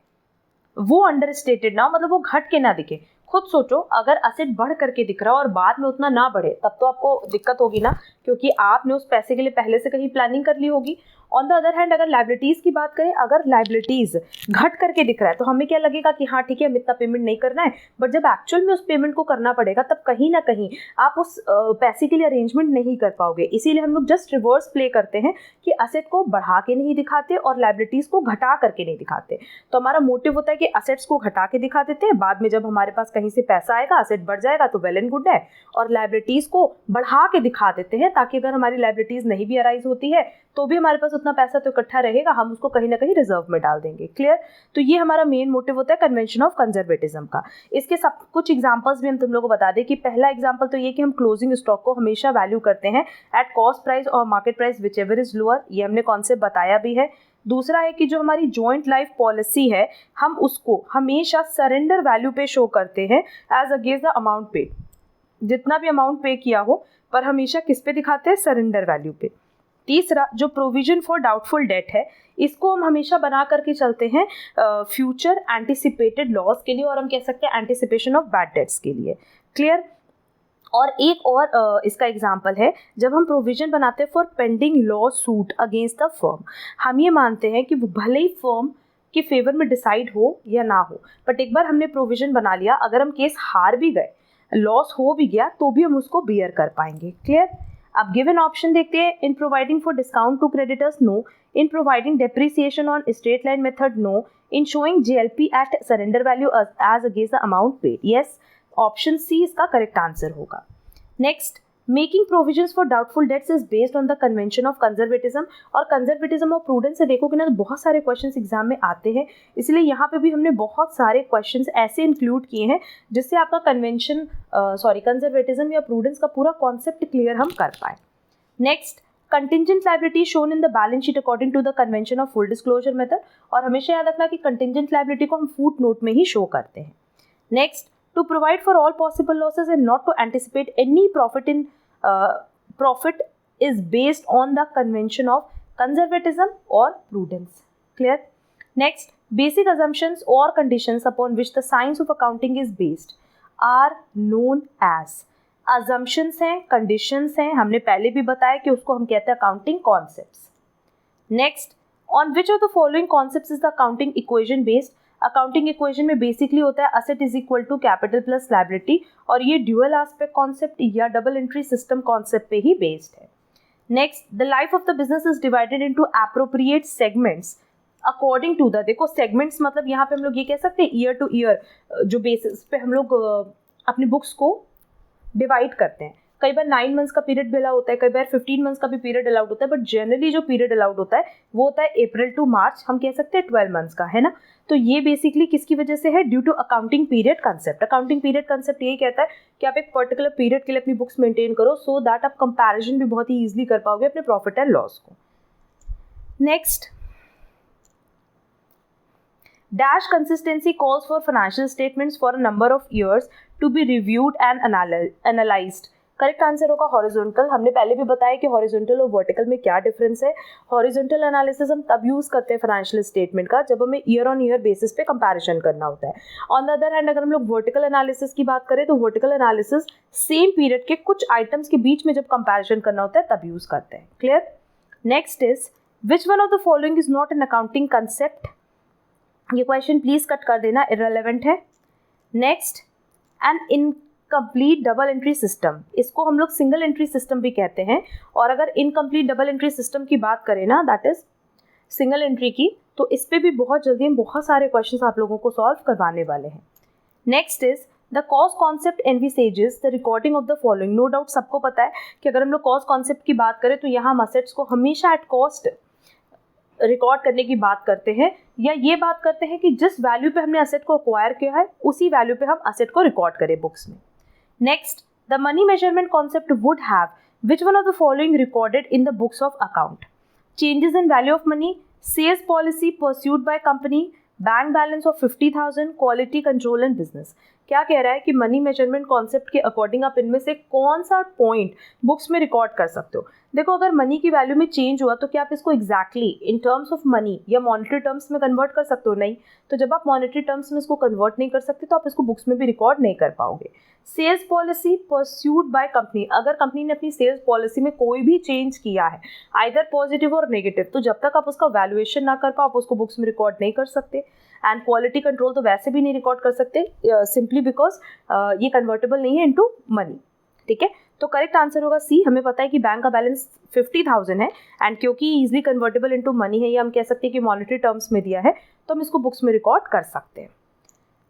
वो अंडर स्टेटेड ना हो, मतलब वो घट के ना दिखे। खुद सोचो, अगर असेट बढ़ करके दिख रहा हो और बाद में उतना ना बढ़े, तब तो आपको दिक्कत होगी ना, क्योंकि आपने उस पैसे के लिए पहले से कहीं प्लानिंग कर ली होगी। ऑन द अदर हैंड, अगर लायबिलिटीज़ की बात करें, अगर लायबिलिटीज़ घट करके दिख रहा है तो हमें क्या लगेगा कि हाँ ठीक है, हमें इतना पेमेंट नहीं करना है, बट जब एक्चुअल में उस पेमेंट को करना पड़ेगा तब कहीं ना कहीं आप उस पैसे के लिए अरेंजमेंट नहीं कर पाओगे। इसीलिए हम लोग जस्ट रिवर्स प्ले करते हैं कि असेट को बढ़ा के नहीं दिखाते और लायबिलिटीज़ को घटा करके नहीं दिखाते। तो हमारा मोटिव होता है कि असेट्स को घटा के दिखा देते हैं, बाद में जब हमारे पास कहीं से पैसा आएगा, असेट बढ़ जाएगा तो वेल एंड गुड है, और लायबिलिटीज़ को बढ़ा के दिखा देते हैं ताकि अगर हमारी लायबिलिटीज़ नहीं भी अराइज होती है तो भी हमारे पास उतना पैसा तो इकट्ठा रहेगा, हम उसको कहीं ना कहीं रिजर्व में डाल देंगे। क्लियर। तो ये हमारा मेन मोटिव होता है कन्वेंशन ऑफ कंजर्वेटिज्म का। इसके सब कुछ एग्जांपल्स भी हम तुम लोगों को बता दें कि पहला एग्जांपल तो ये कि हम क्लोजिंग स्टॉक को हमेशा वैल्यू करते हैं एट कॉस्ट प्राइस और market price which ever is lower, ये हमने कॉन्सेप्ट बताया भी है। दूसरा है कि जो हमारी जॉइंट लाइफ पॉलिसी है हम उसको हमेशा सरेंडर वैल्यू पे शो करते हैं एज अगेंस्ट द अमाउंट पे, जितना भी अमाउंट पे किया हो, पर हमेशा किस पे दिखाते हैं, सरेंडर वैल्यू पे। तीसरा, जो प्रोविजन फॉर डाउटफुल डेट है, इसको हम हमेशा बना करके चलते हैं फ्यूचर एंटिसिपेटेड लॉस के लिए, और हम कह सकते हैं एंटिसिपेशन ऑफ बैड डेट्स के लिए। क्लियर। और एक और इसका एग्जांपल है जब हम प्रोविजन बनाते हैं for pending law suit against the firm. हम ये मानते हैं कि वो भले ही फर्म के फेवर में डिसाइड हो या ना हो, बट एक बार हमने प्रोविजन बना लिया, अगर हम केस हार भी गए, लॉस हो भी गया, तो भी हम उसको बियर कर पाएंगे। क्लियर। अब गिवन ऑप्शन देखते हैं, in providing for discount to creditors no, in providing depreciation on straight line method no, in showing JLP at surrender value as against the amount paid. Yes, option C इसका करेक्ट आंसर होगा। Next, making provisions for doubtful debts is based on the convention of conservatism. और कंजर्वेटिज्म और प्रूडेंस से देखोगे ना, बहुत सारे क्वेश्चंस एग्जाम में आते हैं, इसलिए यहाँ पे भी हमने बहुत सारे क्वेश्चंस ऐसे इंक्लूड किए हैं जिससे आपका कंजर्वेटिज्म या प्रूडेंस का पूरा कॉन्सेप्ट क्लियर हम कर पाए। Next, contingent liability shown in the balance sheet according to the convention of full disclosure method. और हमेशा याद रखना कि कंटिजेंट लायबिलिटी को हम फुट नोट में ही शो करते हैं। Next, to provide for all possible losses and not to anticipate any profit is based on the convention of conservatism or prudence. Clear? Next, basic assumptions or conditions upon which the science of accounting is based are known as, assumptions हैं, conditions हैं, हमने पहले भी बताया कि उसको हम कहते हैं accounting concepts. Next, on which of the following concepts is the accounting equation based? Accounting equation में बेसिकली होता है asset is equal to capital plus liability, और ये ड्यूअल एस्पेक्ट कॉन्सेप्ट या डबल एंट्री सिस्टम कॉन्सेप्ट पे ही बेस्ड है। Next, the life of the business is divided into appropriate segments according to the, देखो सेगमेंट्स मतलब यहाँ पे हम लोग ये कह सकते हैं ईयर टू ईयर जो बेसिस पे हम लोग अपनी बुक्स को डिवाइड करते हैं. कई बार 9 मंथ्स का पीरियड भी अलाउ होता है, कई बार 15 मंथ्स का भी पीरियड अलाउड होता है, बट जनरली जो पीरियड अलाउड होता है वो होता है अप्रैल टू मार्च, हम कह सकते हैं 12 मंथ्स का, है ना. तो ये बेसिकली किसकी वजह से है? Due to accounting period concept. Accounting period concept यही कहता है कि आप एक पर्टिकुलर पीरियड के लिए अपनी बुक्स मेंटेन करो सो दैट आप कंपैरिजन भी बहुत ही ईजिली कर पाओगे अपने प्रॉफिट एंड लॉस को. Next, Dash consistency calls for financial statements for a number of years to be reviewed and analyzed. Correct answer होगा हॉरिजॉन्टल. हमने पहले भी बताया कि हॉरिजॉन्टल और वर्टिकल में क्या डिफरेंस है. हॉरिजॉन्टल एनालिसिस हम तब यूज़ करते हैं फाइनेंशियल स्टेटमेंट का जब हमें ईयर ऑन ईयर बेसिस पे कंपैरिजन करना होता है. ऑन द अदर हैंड अगर हम लोग वर्टिकल एनालिसिस की बात करें तो वर्टिकल एनालिसिस सेम पीरियड के कुछ आइटम्स के बीच में जब कंपैरिजन करना होता है तब यूज़ करते हैं. Clear. Next is which one of the following is not an accounting concept. ये क्वेश्चन प्लीज कट कर देना, इररिलेवेंट है. Next, N incomplete double entry system. इसको हम लोग सिंगल एंट्री सिस्टम भी कहते हैं. और अगर इनकम्प्लीट डबल एंट्री सिस्टम की बात करें ना, दैट इज सिंगल एंट्री की, तो इस पर भी बहुत जल्दी हम बहुत सारे क्वेश्चन आप लोगों को सॉल्व करवाने वाले हैं. Next is the cost concept envisages the recording of the following. No doubt सबको पता है कि अगर हम लोग कॉस्ट कॉन्सेप्ट की बात करें तो यहाँ हम असेट्स को हमेशा एट कॉस्ट रिकॉर्ड करने की बात करते हैं, या ये बात करते हैं कि जिस वैल्यू पे हमने असेट को अक्वायर किया है उसी वैल्यू पे हम असेट को रिकॉर्ड करें बुक्स में. Next, the money measurement concept would have which one of the following recorded in the books of account. Changes in value of money, sales policy pursued by company, bank balance of 50,000, quality control and business. क्या कह रहा है कि मनी मेजरमेंट कॉन्सेप्ट के अकॉर्डिंग आप इनमें से कौन सा पॉइंट बुक्स में रिकॉर्ड कर सकते हो. देखो, अगर मनी की वैल्यू में चेंज हुआ तो क्या आप इसको exactly in terms of money या मॉनेटरी टर्म्स में कन्वर्ट कर सकते हो? नहीं. तो जब आप मॉनेटरी टर्म्स में इसको कन्वर्ट नहीं कर सकते तो आप इसको बुक्स में भी रिकॉर्ड नहीं कर पाओगे. Sales policy pursued by company, अगर कंपनी ने अपनी सेल्स पॉलिसी में कोई भी चेंज किया है आइदर पॉजिटिव और नेगेटिव, तो जब तक आप उसका वैल्यूएशन ना कर पाओ आप उसको बुक्स में रिकॉर्ड नहीं कर सकते. एंड क्वालिटी कंट्रोल तो वैसे भी नहीं रिकॉर्ड कर सकते सिंपली बिकॉज ये कन्वर्टेबल नहीं है इनटू मनी. ठीक है, तो करेक्ट आंसर होगा सी. हमें पता है कि बैंक का बैलेंस 50,000 है एंड क्योंकि इजीली कन्वर्टेबल इनटू मनी है, ये हम कह सकते हैं कि मॉनेटरी टर्म्स में दिया है, तो हम इसको बुक्स में रिकॉर्ड कर सकते हैं.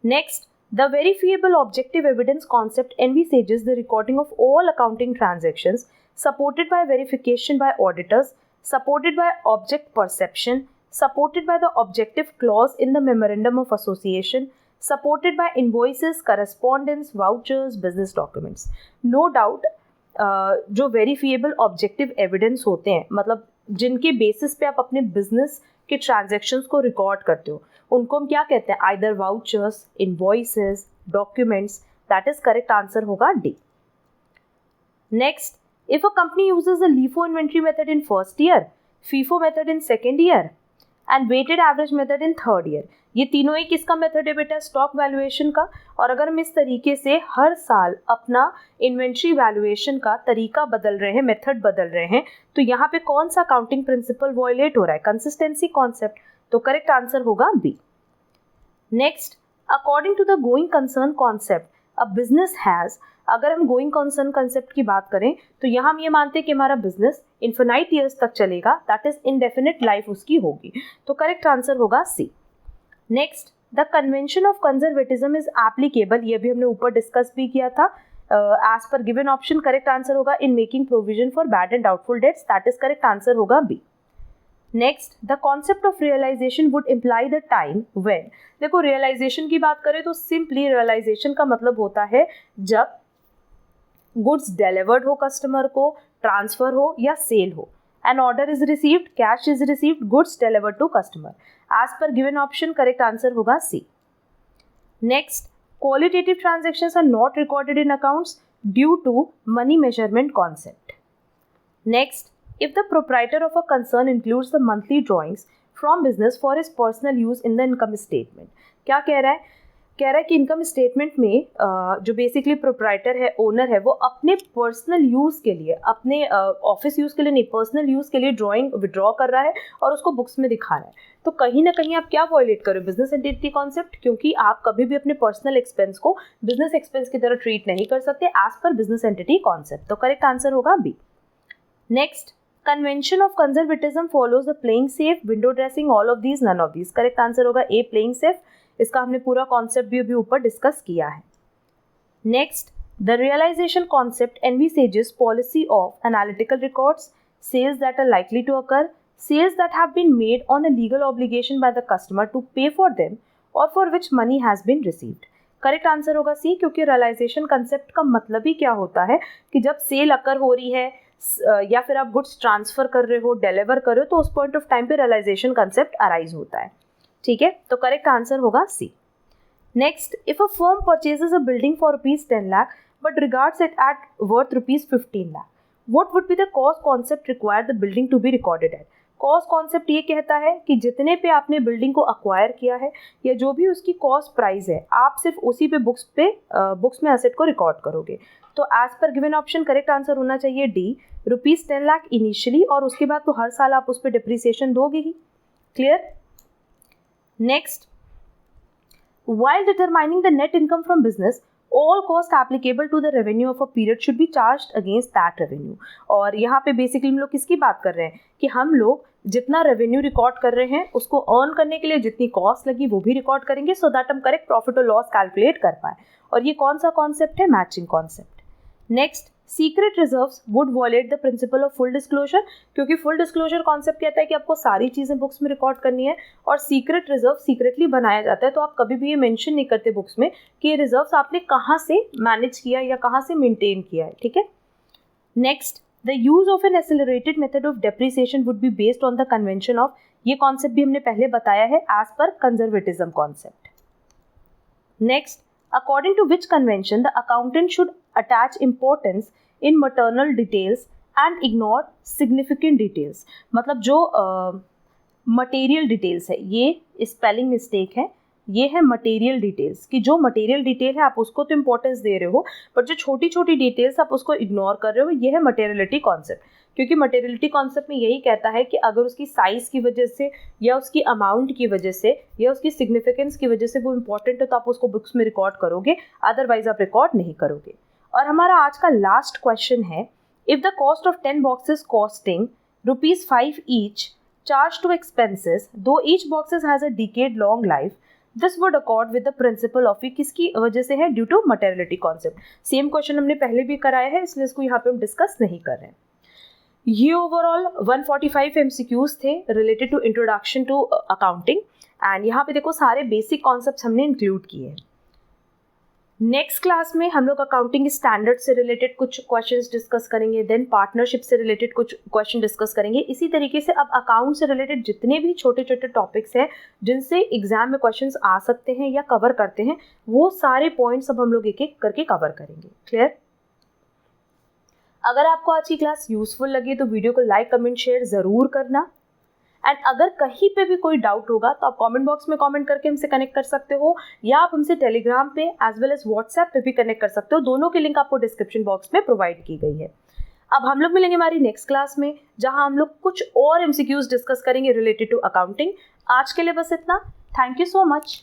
Next, the verifiable objective evidence concept envisages the recording of all accounting transactions supported by verification by auditors, supported by object perception, supported by the objective clause in the memorandum of association, supported by invoices, correspondence, vouchers, business documents. No doubt जो वेरीफिएबल ऑब्जेक्टिव एविडेंस होते हैं, मतलब जिनके बेसिस पे आप अपने बिजनेस के ट्रांजैक्शंस को रिकॉर्ड करते हो, उनको हम क्या कहते हैं? Either vouchers, invoices, documents. That is correct answer होगा D. Next, if a company uses the LIFO inventory method in first year, FIFO method in second year and weighted average method in third year, ये तीनों ही किसका मेथड है बेटा? स्टॉक वैल्यूएशन का. और अगर हम इस तरीके से हर साल अपना इन्वेंट्री वैल्यूएशन का तरीका बदल रहे हैं, मेथड बदल रहे हैं, तो यहाँ पे कौन सा अकाउंटिंग प्रिंसिपल वॉयलेट हो रहा है? Consistency concept. तो करेक्ट आंसर होगा B. Next, according to the going concern concept a business has, अगर हम गोइंग कंसर्न कंसेप्ट की बात करें तो यहाँ हम ये मानते हैं कि हमारा बिजनेस इन्फिनाइट ईयर्स तक चलेगा, दैट इज इनडेफिनिट लाइफ उसकी होगी. तो करेक्ट आंसर होगा C. Next, the convention of conservatism is applicable, ये भी हमने ऊपर डिस्कस भी किया था. एज पर गिवन ऑप्शन करेक्ट आंसर होगा in making provision for bad and doubtful debts, that is correct answer होगा B. Next, the concept of realisation would imply the time when. देखो, रियलाइजेशन की बात करें तो सिंपली रियलाइजेशन का मतलब होता है जब गुड्स डिलीवर्ड हो कस्टमर को, ट्रांसफर हो या सेल हो. An order is received, cash is received, goods delivered to customer. As per given option, correct answer होगा C. Next, qualitative transactions are not recorded in accounts due to money measurement concept. Next, if the proprietor of a concern includes the monthly drawings from business for his personal use in the income statement. क्या कह रहा है? कह रहा है कि इनकम स्टेटमेंट में जो बेसिकली प्रोप्राइटर है, ओनर है, वो अपने पर्सनल यूज़ के लिए, अपने ऑफिस यूज़ के लिए नहीं, पर्सनल यूज़ के लिए ड्राइंग विड्रॉ कर रहा है और उसको बुक्स में दिखा रहा है. तो कहीं ना कहीं आप क्या वॉयलेट करो? बिजनेस एंटिटी कॉन्सेप्ट, क्योंकि आप कभी भी अपने पर्सनल एक्सपेंस को बिजनेस एक्सपेंस की तरह ट्रीट नहीं कर सकते as per business entity concept. तो करेक्ट आंसर होगा B. Next, convention of conservatism follows the playing safe, window dressing, all of these, none of these. Correct answer होगा ए, प्लेइंग सेफ। इसका हमने पूरा कॉन्सेप्ट भी अभी ऊपर डिस्कस किया है। Next, the realization concept envisages policy of analytical records, sales that are likely to occur, sales that have been made on a legal obligation by the customer to pay for them or for which money has been received। Correct answer होगा सी, क्योंकि रियलाइजेशन कंसेप्ट का मतलब ही क्या होता है कि जब सेल अकर हो रही है या फिर आप गुड्स ट्रांसफर कर रहे हो, डिलीवर कर रहे हो, तो उस पॉइंट ऑफ टाइम पे रियलाइजेशन कंसेप्ट अराइज होता है। ठीक है, तो करेक्ट आंसर होगा C. Next, if a firm purchases a building for ₹10 lakh but regards it at worth ₹15 lakh, what would be the cost concept required the building to be recorded at? Cost concept ये कहता है कि जितने पे आपने बिल्डिंग को अक्वायर किया है या जो भी उसकी कॉस्ट प्राइस है, आप सिर्फ उसी पे बुक्स में एसेट को रिकॉर्ड करोगे। तो एज पर गिवन ऑप्शन करेक्ट आंसर होना चाहिए डी, ₹10 लाख इनिशियली, और उसके बाद तो हर साल आप उस पर डिप्रिसिएशन दोगे ही। Clear? Next, while determining the net income from business, all costs applicable to the revenue of a period should be charged against that revenue। और यहाँ पे बेसिकली हम लोग किसकी बात कर रहे हैं कि हम लोग जितना रेवेन्यू रिकॉर्ड कर रहे हैं उसको अर्न करने के लिए जितनी कॉस्ट लगी वो भी रिकॉर्ड करेंगे, सो दैट हम करेक्ट प्रॉफिट और लॉस कैलकुलेट कर पाए। और ये कौन सा कॉन्सेप्ट है? Matching concept. Next, secret reserves would wallet the principle of full disclosure, क्योंकि फुल डिस्क्लोजर कॉन्सेप्ट कहता है कि आपको सारी चीज़ें बुक्स में रिकॉर्ड करनी है, और सीक्रेट रिजर्व सीक्रेटली बनाया जाता है, तो आप कभी भी ये मेंशन नहीं करते बुक्स में कि ये रिजर्व्स आपने कहाँ से मैनेज किया या कहाँ से मेंटेन किया है। ठीक है। Next, the use of an accelerated method of depreciation would be based on the convention of, ये कॉन्सेप्ट भी हमने पहले बताया है, as per conservatism concept. Next, according to which convention the accountant should attach importance in maternal details and ignore significant details। मतलब जो मटेरियल डिटेल्स है, ये स्पेलिंग मिस्टेक है, ये है मटेरियल डिटेल्स, कि जो मटेरियल डिटेल है आप उसको तो इंपॉर्टेंस दे रहे हो, बट जो छोटी छोटी डिटेल्स आप उसको इग्नोर कर रहे हो, ये है मटेरियलिटी कॉन्सेप्ट। क्योंकि मटेरियलिटी कॉन्सेप्ट में यही कहता है कि अगर उसकी साइज की वजह से या उसकी अमाउंट की वजह से या उसकी सिग्निफिकेंस की वजह से वो इंपॉर्टेंट है, तो आप उसको बुक्स में रिकॉर्ड करोगे, अदरवाइज आप रिकॉर्ड नहीं करोगे। और हमारा आज का लास्ट क्वेश्चन है, if the cost of 10 boxes costing ₹5 each charged to expenses, though each boxes has a decade long life, this would accord with the principle of, ये किसकी वजह से है? Due to materiality concept. Same question हमने पहले भी कराया है, इसलिए इसको यहाँ पे हम डिस्कस नहीं कर रहे हैं। ये ओवरऑल 145 MCQs थे related to introduction to accounting, and यहाँ पे देखो सारे बेसिक कॉन्सेप्ट्स हमने इंक्लूड किए हैं। नेक्स्ट क्लास में हम लोग अकाउंटिंग स्टैंडर्ड से रिलेटेड कुछ क्वेश्चंस डिस्कस करेंगे, देन पार्टनरशिप से रिलेटेड कुछ क्वेश्चन डिस्कस करेंगे। इसी तरीके से अब अकाउंट से रिलेटेड जितने भी छोटे छोटे टॉपिक्स हैं जिनसे एग्जाम में क्वेश्चंस आ सकते हैं या कवर करते हैं, वो सारे पॉइंट्स अब हम लोग एक एक करके कवर करेंगे। क्लियर? अगर आपको आज की क्लास यूजफुल लगी तो वीडियो को लाइक, कमेंट, शेयर ज़रूर करना। एंड अगर कहीं पे भी कोई डाउट होगा तो आप कमेंट बॉक्स में कमेंट करके हमसे कनेक्ट कर सकते हो, या आप हमसे टेलीग्राम पे एज वेल एज व्हाट्सएप पे भी कनेक्ट कर सकते हो। दोनों की लिंक आपको डिस्क्रिप्शन बॉक्स में प्रोवाइड की गई है। अब हम लोग मिलेंगे हमारी नेक्स्ट क्लास में, जहां हम लोग कुछ और MCQs डिस्कस करेंगे रिलेटेड टू अकाउंटिंग। आज के लिए बस इतना। Thank you so much.